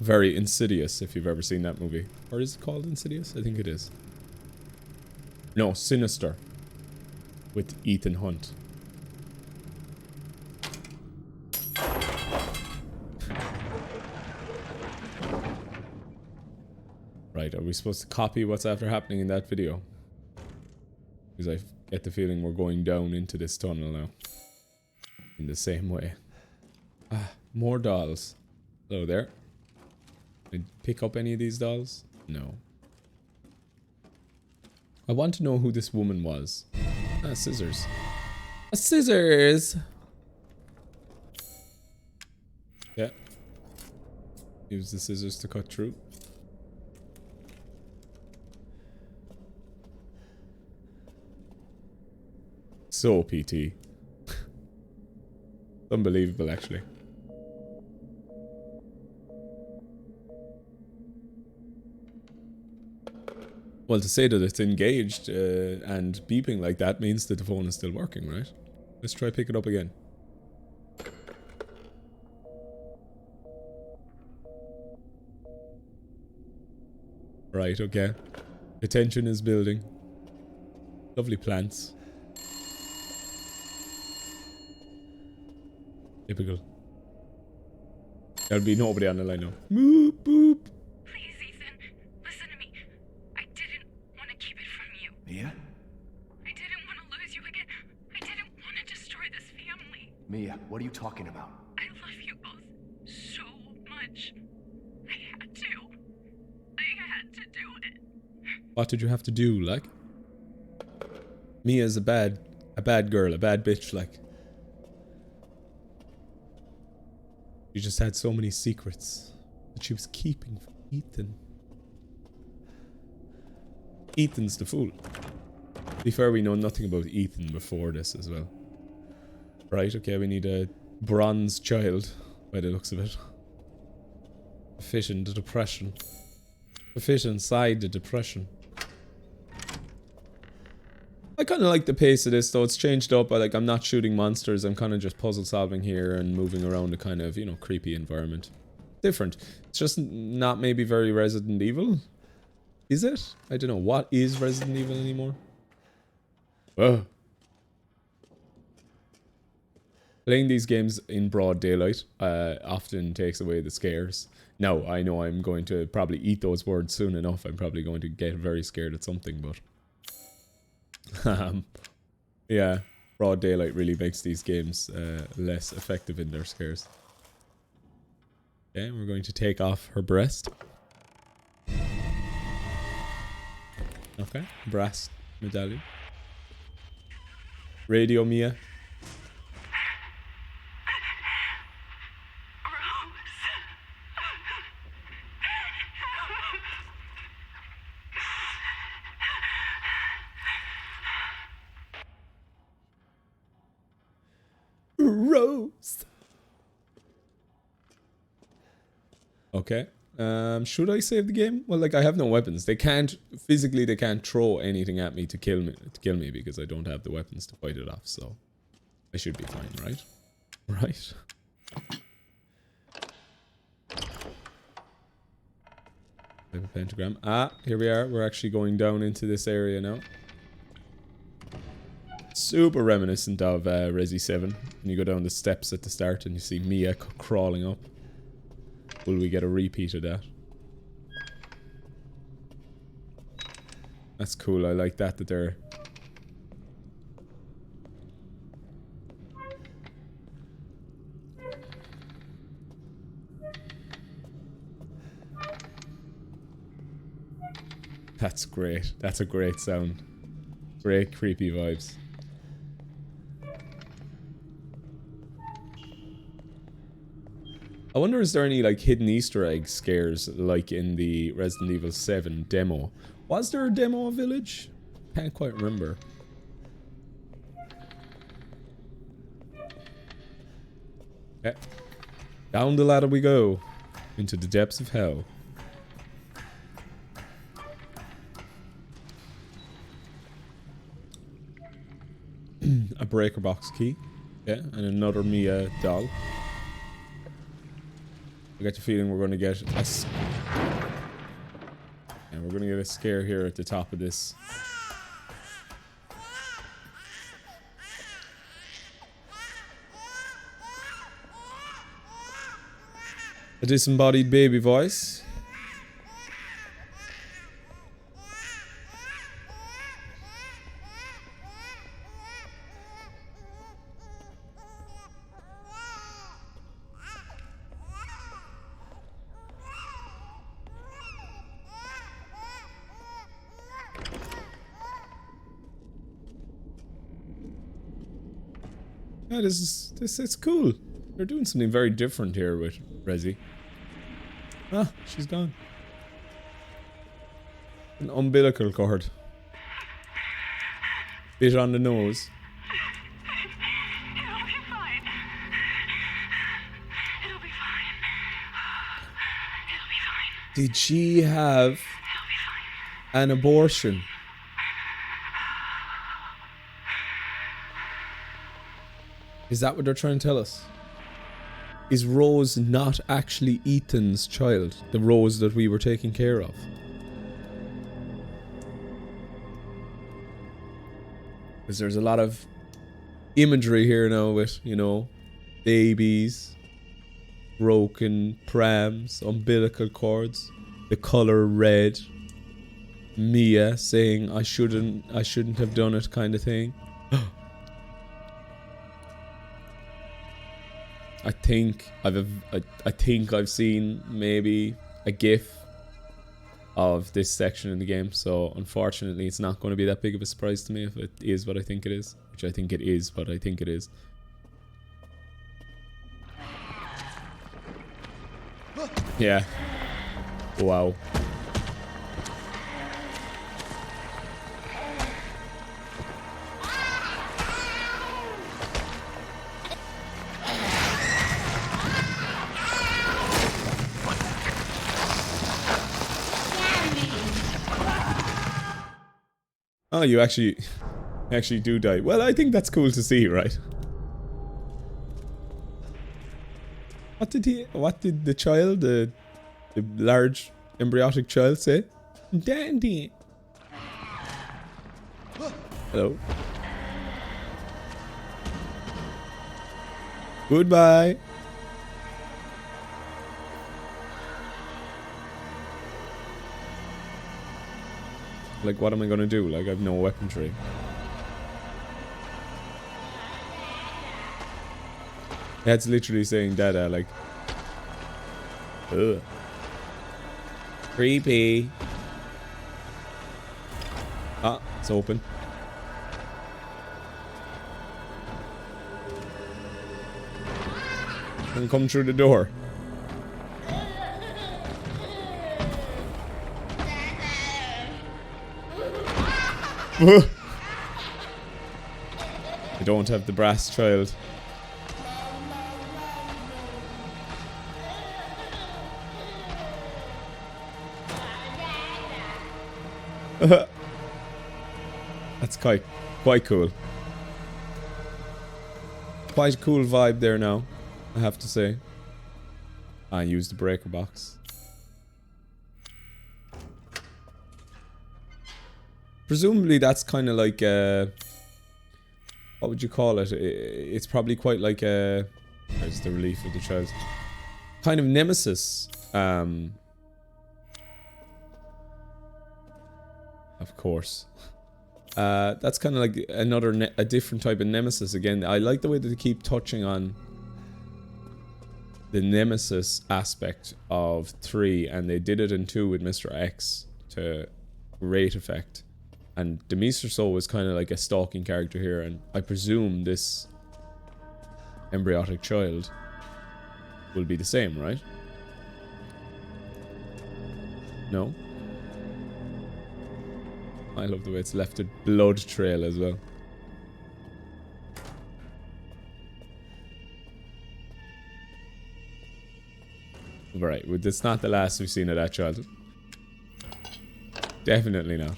Very Insidious, if you've ever seen that movie. Or is it called Insidious? I think it is. No, Sinister. With Ethan Hunt. Right, are we supposed to copy what's after happening in that video? Because I get the feeling we're going down into this tunnel now. In the same way. Ah, more dolls. Hello there. Did I pick up any of these dolls? No. I want to know who this woman was. Ah, scissors. Scissors! Yeah. Use the scissors to cut through. So PT. Unbelievable, actually. Well, to say that it's engaged and beeping like that means that the phone is still working, right? Let's try pick it up again. Right, okay. The tension is building. Lovely plants. Typical. There'll be nobody on the line now. Boop, boop. Please, Ethan, listen to me. I didn't want to keep it from you. Mia? I didn't want to lose you again. I didn't want to destroy this family. Mia, what are you talking about? I love you both so much. I had to. I had to do it. What did you have to do, like? Mia's a bad girl, a bad bitch, like. She just had so many secrets that she was keeping from Ethan. Ethan's the fool. To be fair, we know nothing about Ethan before this as well. Right, okay, we need a bronze child, by the looks of it. A fish in the depression. A fish inside the depression. I kind of like the pace of this, though. It's changed up. I'm not shooting monsters. I'm kind of just puzzle solving here and moving around a kind of, you know, creepy environment. Different. It's just not maybe very Resident Evil. Is it? I don't know. What is Resident Evil anymore? Ugh. Playing these games in broad daylight often takes away the scares. Now, I know I'm going to probably eat those words soon enough. I'm probably going to get very scared at something, but... yeah, broad daylight really makes these games less effective in their scares. Okay, we're going to take off her breast. Okay, brass medallion. Radio Mia. Rose. Okay. Should I save the game? Well, like, I have no weapons. They can't physically. They can't throw anything at me to kill me because I don't have the weapons to fight it off. So I should be fine, right? Right. I have a pentagram. Ah, here we are. We're actually going down into this area now. Super reminiscent of Resi 7. And you go down the steps at the start and you see Mia crawling up. Will we get a repeat of that? That's cool. I like that they're... That's great. That's a great sound. Great creepy vibes. I wonder, is there any like hidden Easter egg scares like in the Resident Evil 7 demo? Was there a demo village? Can't quite remember. Okay. Down the ladder we go. Into the depths of hell. A breaker box key. Yeah, and another Mia doll. I get the feeling we're going to get a... And we're going to get a scare here at the top of this. A disembodied baby voice. Yeah, this is cool. They're doing something very different here with Resi. Ah, she's gone. An umbilical cord. Bit on the nose. It'll be fine. It'll be fine. It'll be fine. Did she have It'll be fine. an abortion? Is that what they're trying to tell us? Is Rose not actually Ethan's child? The Rose that we were taking care of? Because there's a lot of imagery here now with, you know, babies, broken prams, umbilical cords, the color red, Mia saying I shouldn't have done it kind of thing. I think I've seen maybe a GIF of this section in the game, so unfortunately it's not going to be that big of a surprise to me if it is what I think it is, which I think it is, but I think it is. Yeah. Wow. Oh, you actually do die. Well, I think that's cool to see, right? What did the child, the large embryotic child say? Dandy. Hello. Goodbye. Like, what am I gonna do? Like, I have no weaponry. Yeah, it's literally saying Dada, like... Ugh. Creepy. Ah, it's open. And come through the door. I don't have the brass child. That's quite cool. Quite a cool vibe there now, I have to say. I used the breaker box. Presumably that's kind of like what would you call it? It's probably quite like a... There's the relief of the child. Kind of nemesis. Of course. That's kind of like a different type of nemesis again. I like the way that they keep touching on the nemesis aspect of 3, and they did it in 2 with Mr. X to great effect. And Demeester Soul was kind of like a stalking character here, and I presume this embryotic child will be the same, right? I love the way it's left a blood trail as well. Right, well, that's not the last we've seen of that child. Definitely not.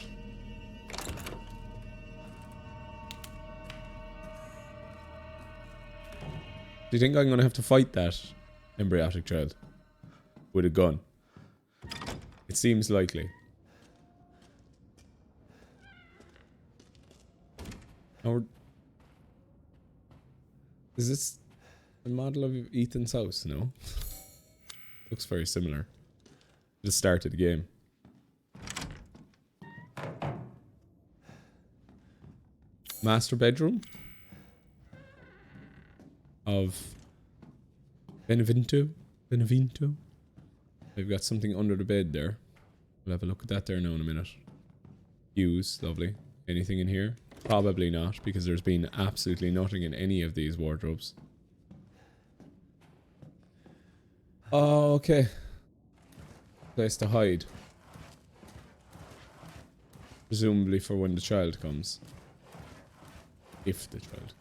Do you think I'm gonna have to fight that embryotic child with a gun? It seems likely. Or is this a model of Ethan's house? No. Looks very similar. Just started the game. Master bedroom of Benevento. Benevento. They've got something under the bed there. We'll have a look at that there now in a minute. Hughes, lovely. Anything in here? Probably not, because there's been absolutely nothing in any of these wardrobes. Oh, okay. Place to hide. Presumably for when the child comes. If the child.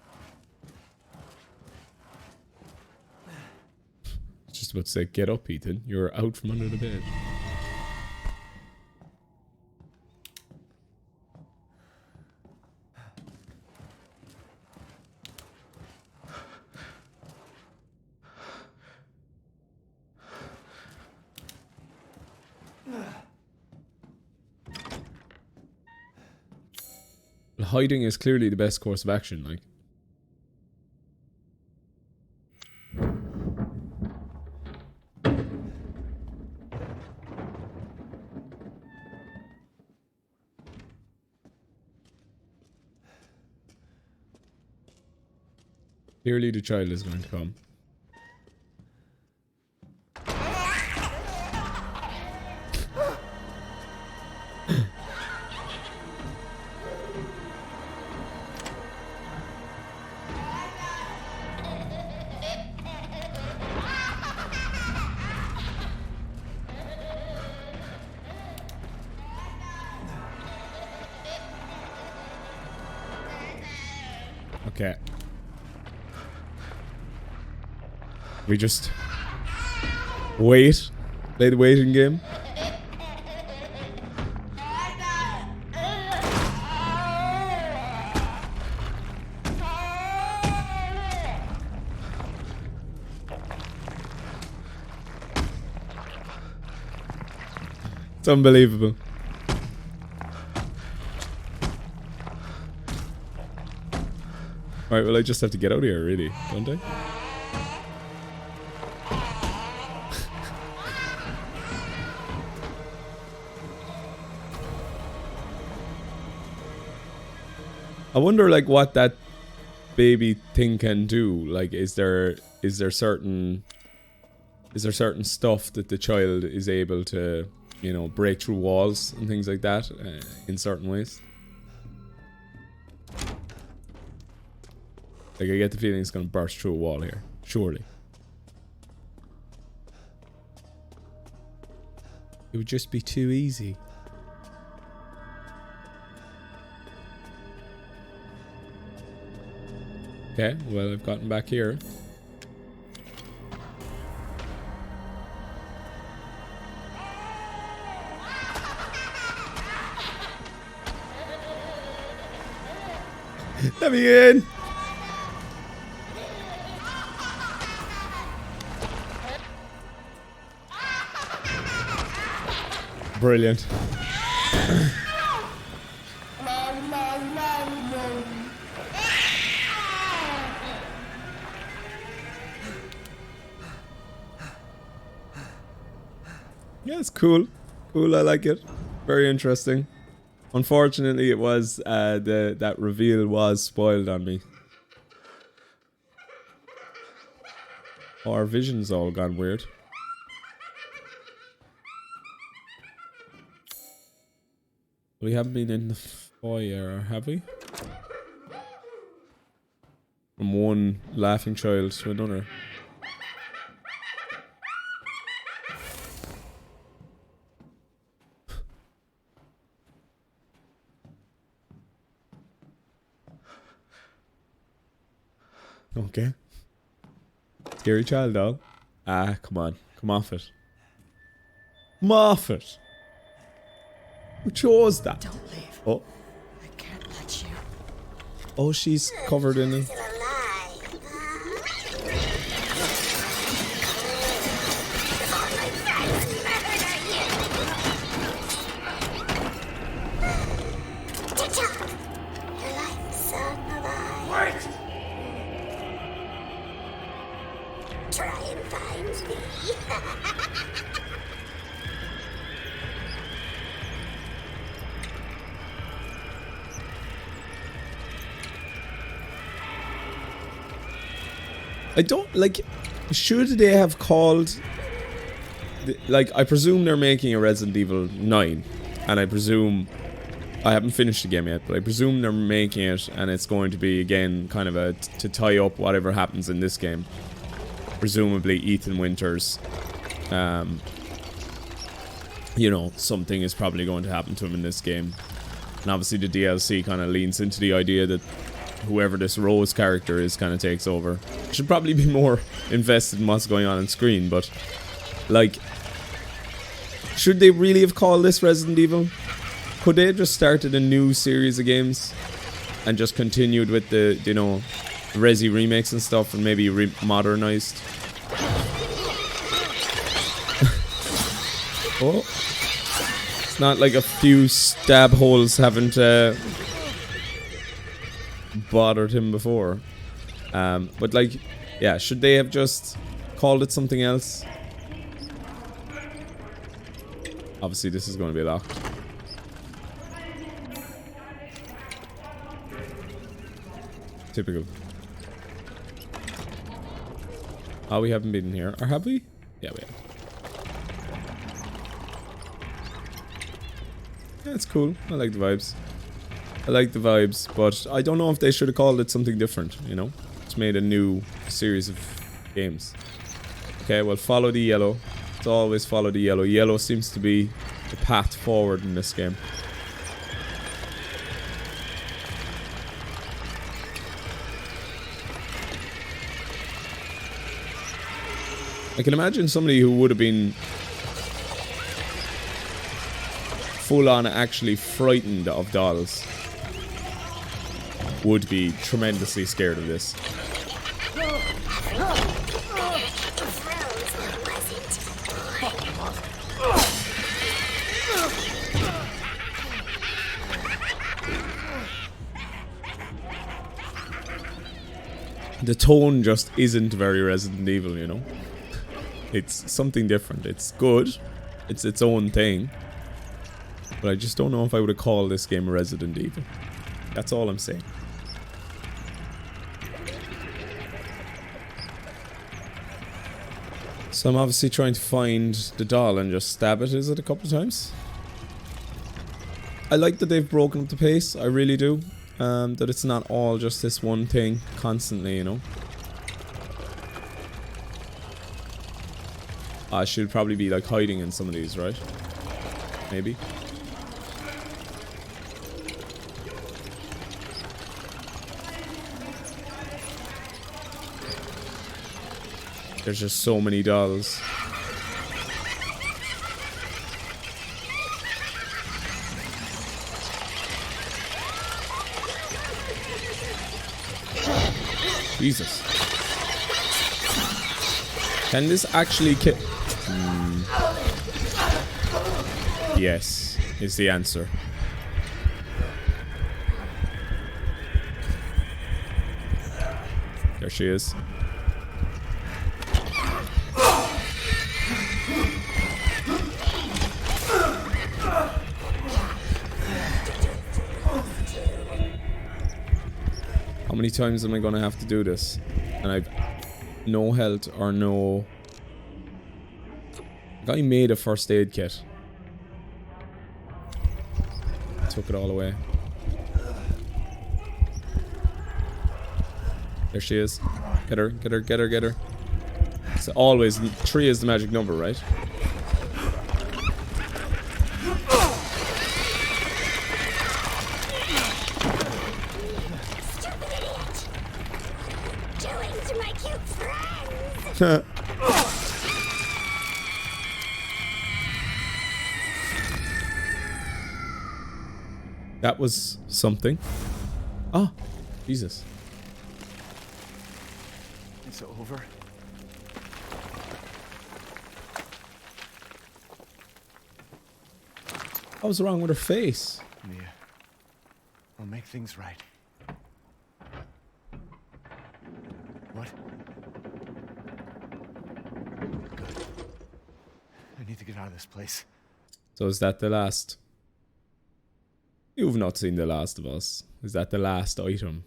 Just about to say, get up, Ethan. You're out from under the bed. Hiding is clearly the best course of action, like. Clearly the child is going to come. Okay. We just wait. Play the waiting game. It's unbelievable. Alright, well I just have to get out of here really, don't I? I wonder like what that baby thing can do. Like is there certain stuff that the child is able to, you know, break through walls and things like that in certain ways? Like I get the feeling it's gonna burst through a wall here, surely. It would just be too easy. Okay, well I've gotten back here. Let me in! Brilliant. Yeah, it's cool. Cool, I like it. Very interesting. Unfortunately, it was that reveal was spoiled on me. Our vision's all gone weird. We haven't been in the foyer, have we? From one laughing child to another. Okay. Scary child doll. Ah, come on. Come off it. Come off it. Who chose that? Don't leave. Oh. I can't let you. Oh, she's covered in it. Try and find me. I don't like. Should they have called? Like, I presume they're making a Resident Evil 9, and I presume I haven't finished the game yet, but I presume they're making it, and it's going to be again kind of a to tie up whatever happens in this game. Presumably, Ethan Winters. You know, something is probably going to happen to him in this game, and obviously the DLC kind of leans into the idea that whoever this Rose character is kind of takes over. Should probably be more invested in what's going on screen, but like, should they really have called this Resident Evil? Could they have just started a new series of games and just continued with the, you know, Resi remakes and stuff, and maybe modernized? Oh, it's not like a few stab holes haven't bothered him before. But like, yeah, should they have just called it something else? Obviously this is going to be locked. Typical. Oh, we haven't been in here. Or have we? Yeah, we have. Yeah, it's cool. I like the vibes. I like the vibes, but I don't know if they should have called it something different, you know? Just made a new series of games. Okay, well, follow the yellow. Let's always follow the yellow. Yellow seems to be the path forward in this game. I can imagine somebody who would have been full on actually frightened of dolls would be tremendously scared of this. The tone just isn't very Resident Evil, you know? It's something different. It's good. It's its own thing. But I just don't know if I would have called this game Resident Evil. That's all I'm saying. So I'm obviously trying to find the doll and just stab it, is it, a couple of times? I like that they've broken up the pace, I really do. That it's not all just this one thing constantly, you know. I should probably be like hiding in some of these, right? Maybe. There's just so many dolls. Jesus. Can this actually kill? Yes, is the answer. There she is. How many times am I gonna have to do this? And I've no health or no... The guy made a first aid kit. Took it all away. There she is. Get her, get her, get her, get her. So always, 3 is the magic number, right? Stupid idiot! Doing That was something. Oh, Jesus. It's over. What was wrong with her face? Mia, I'll make things right. What? Good. I need to get out of this place. So is that the last? You've not seen The Last of Us. Is that the last item?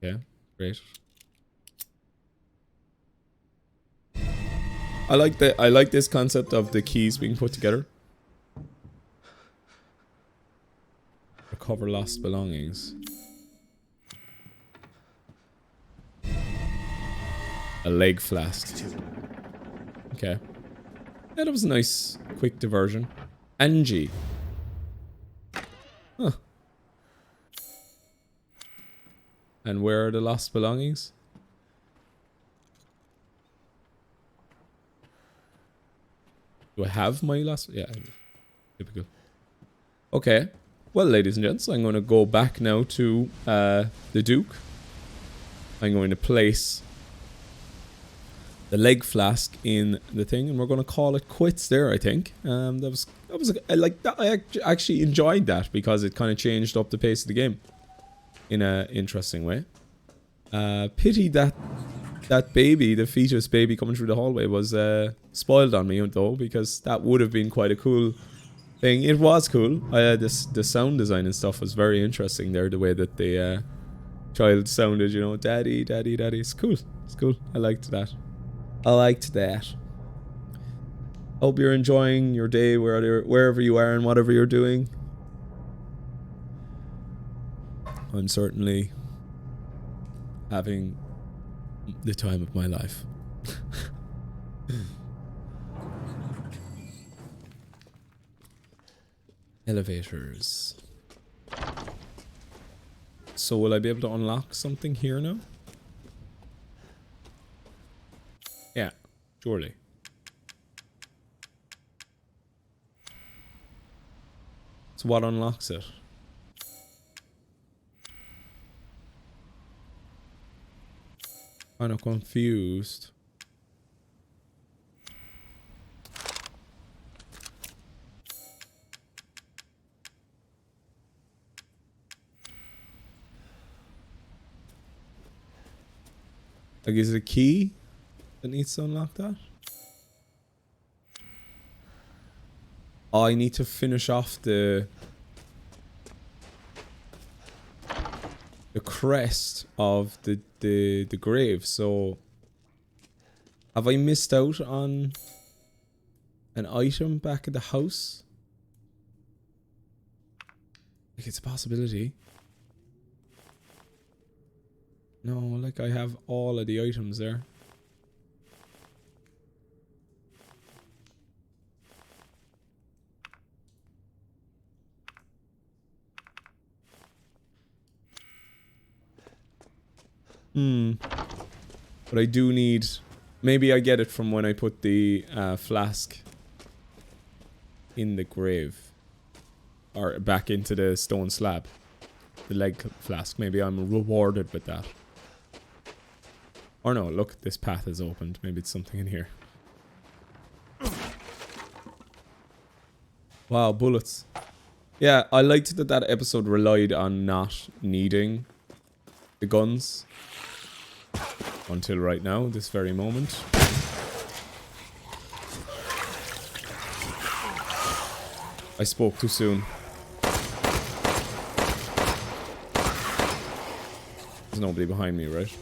Yeah, great. I like this concept of the keys being put together. Recover lost belongings. A leg flask. Okay. Yeah, that was a nice, quick diversion. Angie. Huh. And where are the lost belongings? Do I have my lost? Yeah, I do. Typical. Okay. Well, ladies and gents, I'm going to go back now to the Duke. I'm going to place the leg flask in the thing, and we're going to call it quits there. I think that was like that. I actually enjoyed that because it kind of changed up the pace of the game in a interesting way. Pity that baby, the fetus baby coming through the hallway, was spoiled on me though, because that would have been quite a cool thing. It was cool. The sound design and stuff was very interesting there. The way that the child sounded, you know, daddy, daddy, daddy. It's cool. It's cool. I liked that. I liked that. Hope you're enjoying your day wherever you are and whatever you're doing. I'm certainly having the time of my life. Elevators. So will I be able to unlock something here now? Yeah, surely. So what unlocks it? I'm not confused. Like, is it a key that needs to unlock that? Oh, I need to finish off the crest of the grave. So have I missed out on an item back at the house? Like, it's a possibility. No, like, I have all of the items there. But I do need... Maybe I get it from when I put the flask in the grave. Or back into the stone slab. The leg flask. Maybe I'm rewarded with that. Or no, look, this path is opened. Maybe it's something in here. Wow, bullets. Yeah, I liked that that episode relied on not needing the guns. Until right now, this very moment. I spoke too soon. There's nobody behind me, right?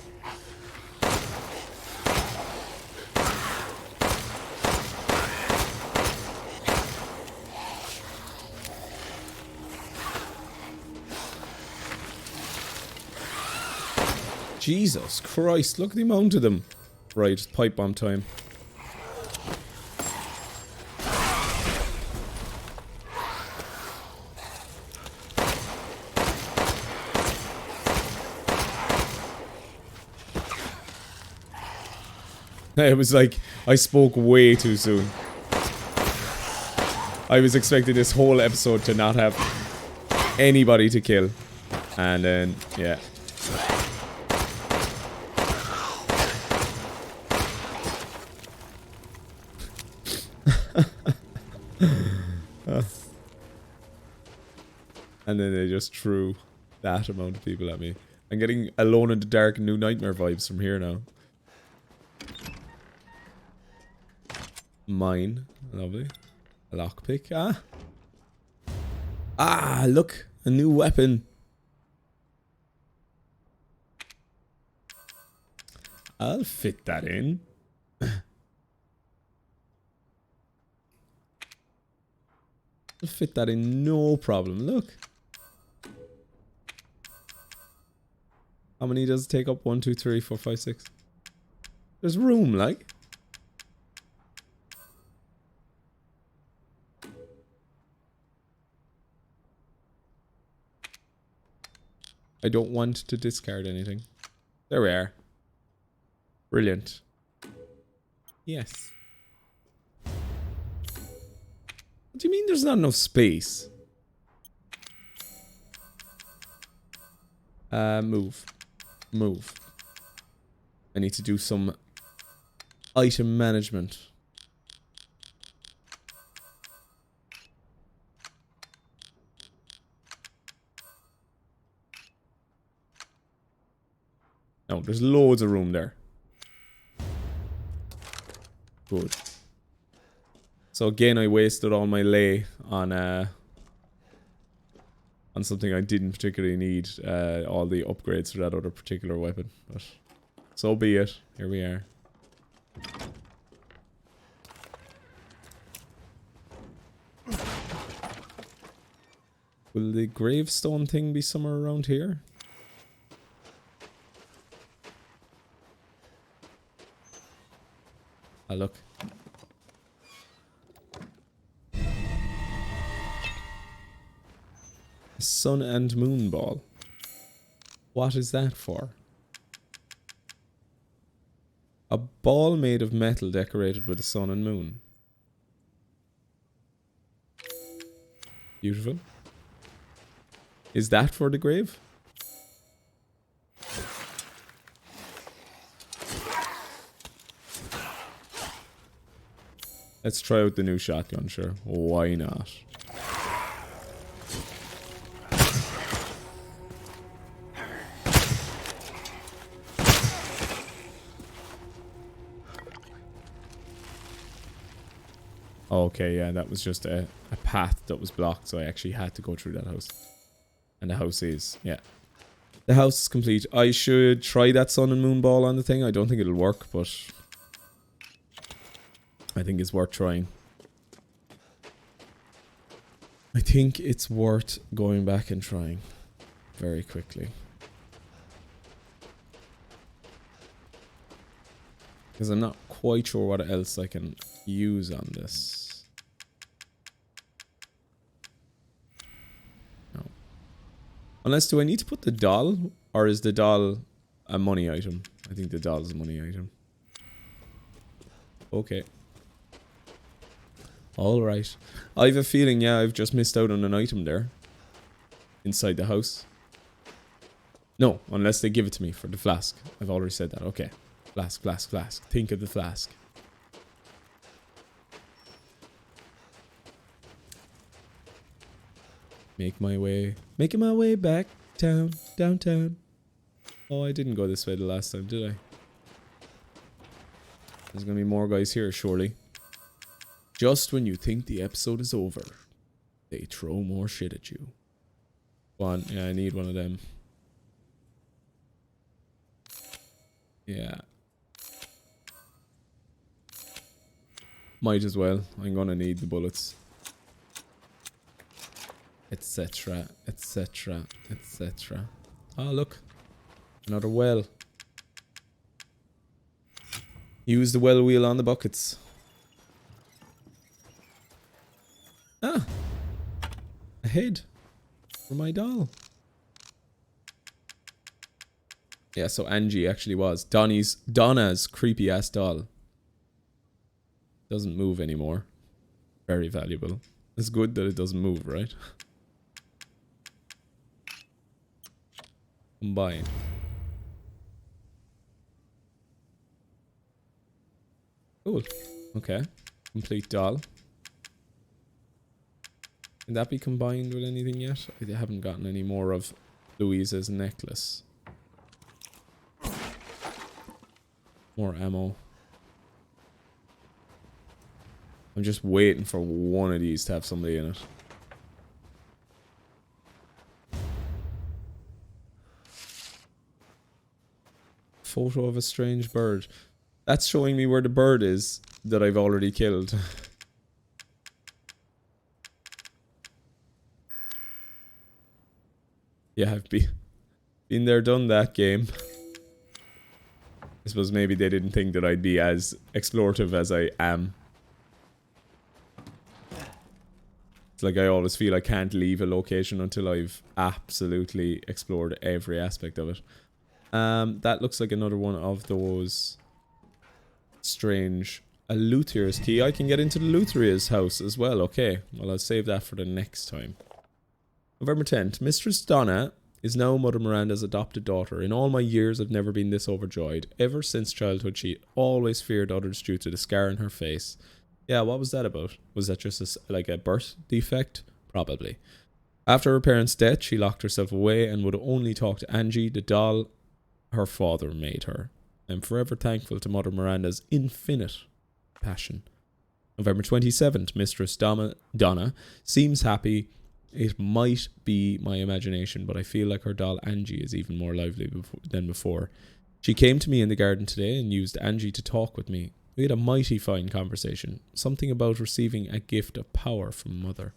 Jesus Christ, look at the amount of them. Right, pipe bomb time. It was like, I spoke way too soon. I was expecting this whole episode to not have anybody to kill. And then, yeah. And then they just threw that amount of people at me. I'm getting Alone in the Dark New Nightmare vibes from here now. Mine. Lovely. A lockpick. Ah. Ah, look. A new weapon. I'll fit that in. I'll fit that in, no problem. Look. How many does it take up? 1, 2, 3, 4, 5, 6. There's room, like. I don't want to discard anything. There we are. Brilliant. Yes. What do you mean there's not enough space? Move. Move. I need to do some item management. No, there's loads of room there. Good. So again, I wasted all my lay on something I didn't particularly need. All the upgrades for that other particular weapon, but so be it. Here we are. Will the gravestone thing be somewhere around here? Ah, look. A sun and moon ball. What is that for? A ball made of metal decorated with a sun and moon. Beautiful. Is that for the grave? Let's try out the new shotgun, sure. Why not? Okay, yeah, that was just a path that was blocked, so I actually had to go through that house. And the house is, yeah. The house is complete. I should try that sun and moon ball on the thing. I don't think it'll work, but I think it's worth trying. I think it's worth going back and trying very quickly. Because I'm not quite sure what else I can use on this. No. Unless, do I need to put the doll? Or is the doll a money item? I think the doll is a money item. Okay. Alright. I have a feeling, yeah, I've just missed out on an item there. Inside the house. No, unless they give it to me for the flask. I've already said that. Okay. Flask, flask, flask. Think of the flask. Making my way back downtown. Oh, I didn't go this way the last time, did I? There's gonna be more guys here, surely. Just when you think the episode is over, they throw more shit at you. Go on, yeah, I need one of them. Yeah. Might as well. I'm gonna need the bullets. Etc. Etc. Etc. Oh, look. Another well. Use the well wheel on the buckets. Ah. A head. For my doll. Yeah, so Angie actually was Donna's creepy ass doll. Doesn't move anymore. Very valuable. It's good that it doesn't move, right? Combine. Cool. Okay. Complete doll. Can that be combined with anything yet? I haven't gotten any more of Louisa's necklace. More ammo. I'm just waiting for one of these to have somebody in it. Photo of a strange bird. That's showing me where the bird is that I've already killed. Yeah, I've been there, done that game. I suppose maybe they didn't think that I'd be as explorative as I am. It's like I always feel I can't leave a location until I've absolutely explored every aspect of it. That looks like another one of those strange... A luthier's key. I can get into the luthier's house as well. Okay, well I'll save that for the next time. November 10th. Mistress Donna is now Mother Miranda's adopted daughter. In all my years, I've never been this overjoyed. Ever since childhood, she always feared others due to the scar on her face. Yeah, what was that about? Was that just like a birth defect? Probably. After her parents' death, she locked herself away and would only talk to Angie, the doll her father made her. I'm forever thankful to Mother Miranda's infinite passion. November 27th. Mistress Donna seems happy. It might be my imagination, but I feel like her doll Angie is even more lively than before. She came to me in the garden today and used Angie to talk with me. We had a mighty fine conversation. Something about receiving a gift of power from Mother.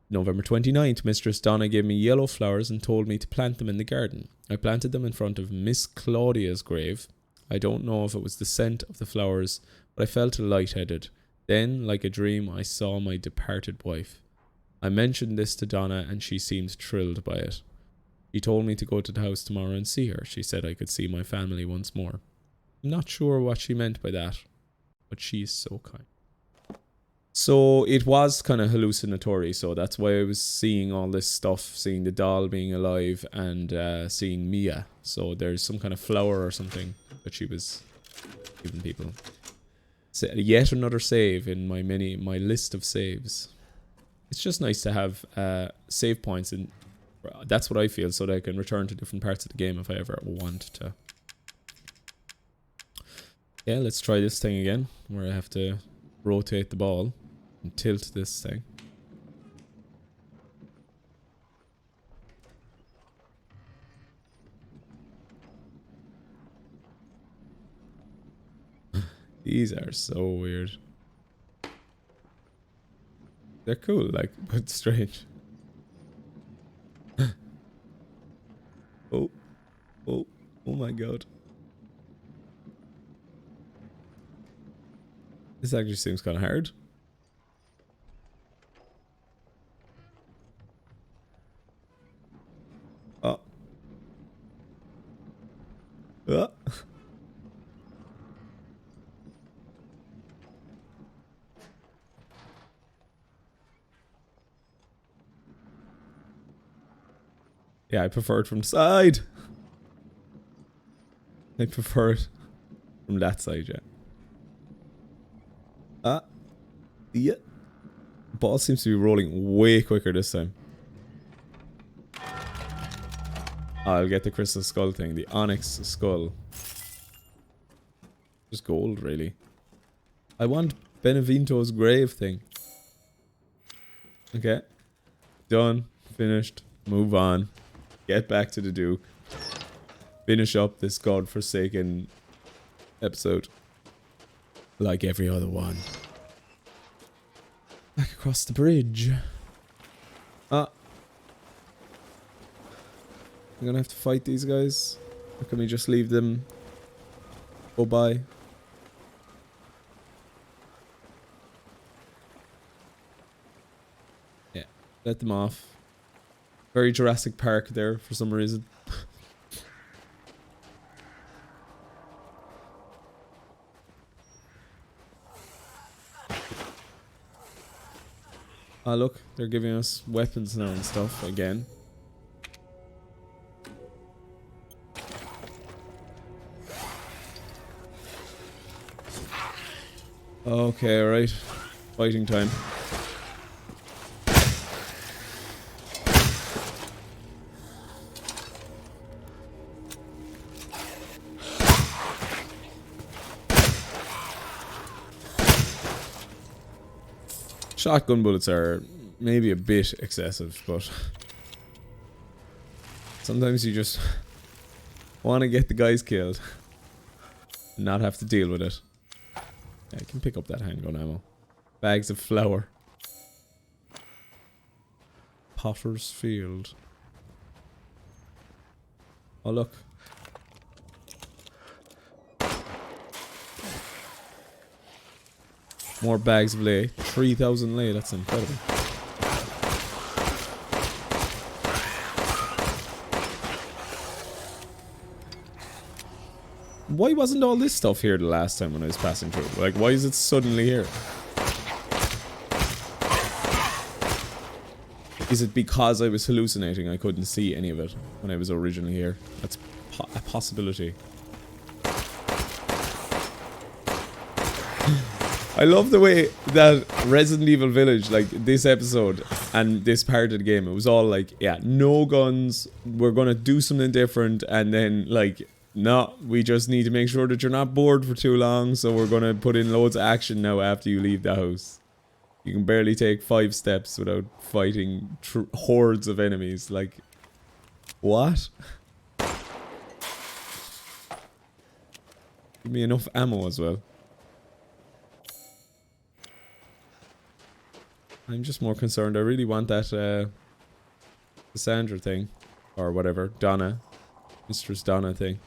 November 29th. Mistress Donna gave me yellow flowers and told me to plant them in the garden. I planted them in front of Miss Claudia's grave. I don't know if it was the scent of the flowers, but I felt lightheaded. Then, like a dream, I saw my departed wife. I mentioned this to Donna and she seemed thrilled by it. She told me to go to the house tomorrow and see her. She said I could see my family once more. I'm not sure what she meant by that, but she is so kind. So it was kind of hallucinatory, so that's why I was seeing all this stuff, seeing the doll being alive and seeing Mia. So there's some kind of flower or something that she was giving people. So yet another save in my list of saves. It's just nice to have save points, and that's what I feel, so that I can return to different parts of the game if I ever want to. Yeah, let's try this thing again, where I have to rotate the ball and tilt this thing. These are so weird. They're cool, like, but strange. Oh my god. This actually seems kind of hard. Oh. Oh. Yeah, I prefer it from the side. I prefer it from that side, yeah. Yeah. The ball seems to be rolling way quicker this time. I'll get the crystal skull thing, the onyx skull. Just gold, really. I want Benevento's grave thing. Okay. Done. Finished. Move on. Get back to the Duke. Finish up this godforsaken episode. Like every other one. Back across the bridge. I'm gonna have to fight these guys. Or can we just leave them go by? Yeah, let them off. Very Jurassic Park there for some reason. Oh look, they're giving us weapons now and stuff again. Okay, alright. Fighting time. Shotgun bullets are maybe a bit excessive, but sometimes you just want to get the guys killed and not have to deal with it. Yeah, I can pick up that handgun ammo. Bags of flour. Potter's Field. Oh look. More bags of lay. 3,000 lay, that's incredible. Why wasn't all this stuff here the last time when I was passing through? Like, why is it suddenly here? Is it because I was hallucinating? I couldn't see any of it when I was originally here. That's a possibility. I love the way that Resident Evil Village, like this episode and this part of the game, it was all like, yeah, no guns, we're gonna do something different, and then like, no, we just need to make sure that you're not bored for too long, so we're gonna put in loads of action now after you leave the house. You can barely take 5 steps without fighting hordes of enemies, like, what? Give me enough ammo as well. I'm just more concerned. I really want that Cassandra thing. Or whatever. Donna. Mistress Donna thing.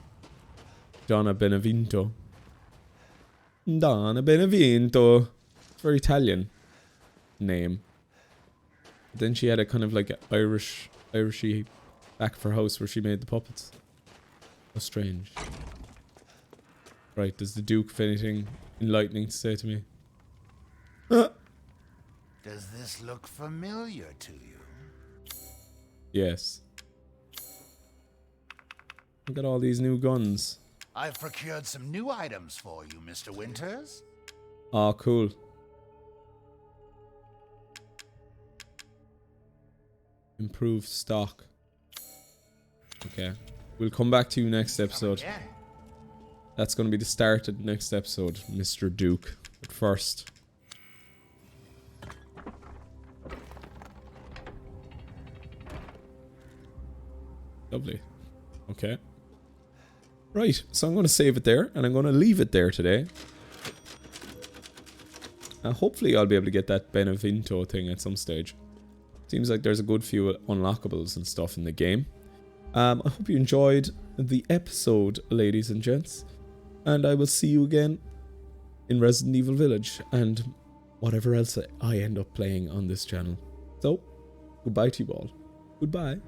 Donna Benevento. Donna Benevento. It's very Italian name. But then she had a kind of like Irishy back of her house where she made the puppets. How strange. Right, does the Duke have anything enlightening to say to me? Does this look familiar to you? Yes. Look at all these new guns. I've procured some new items for you, Mr. Winters. Oh, cool. Improved stock. Okay. We'll come back to you next episode. That's going to be the start of the next episode, Mr. Duke. But first... Lovely. Okay. Right, so I'm going to save it there, and I'm going to leave it there today. Hopefully I'll be able to get that Benevento thing at some stage. Seems like there's a good few unlockables and stuff in the game. I hope you enjoyed the episode, ladies and gents. And I will see you again in Resident Evil Village, and whatever else I end up playing on this channel. So, goodbye to you all. Goodbye.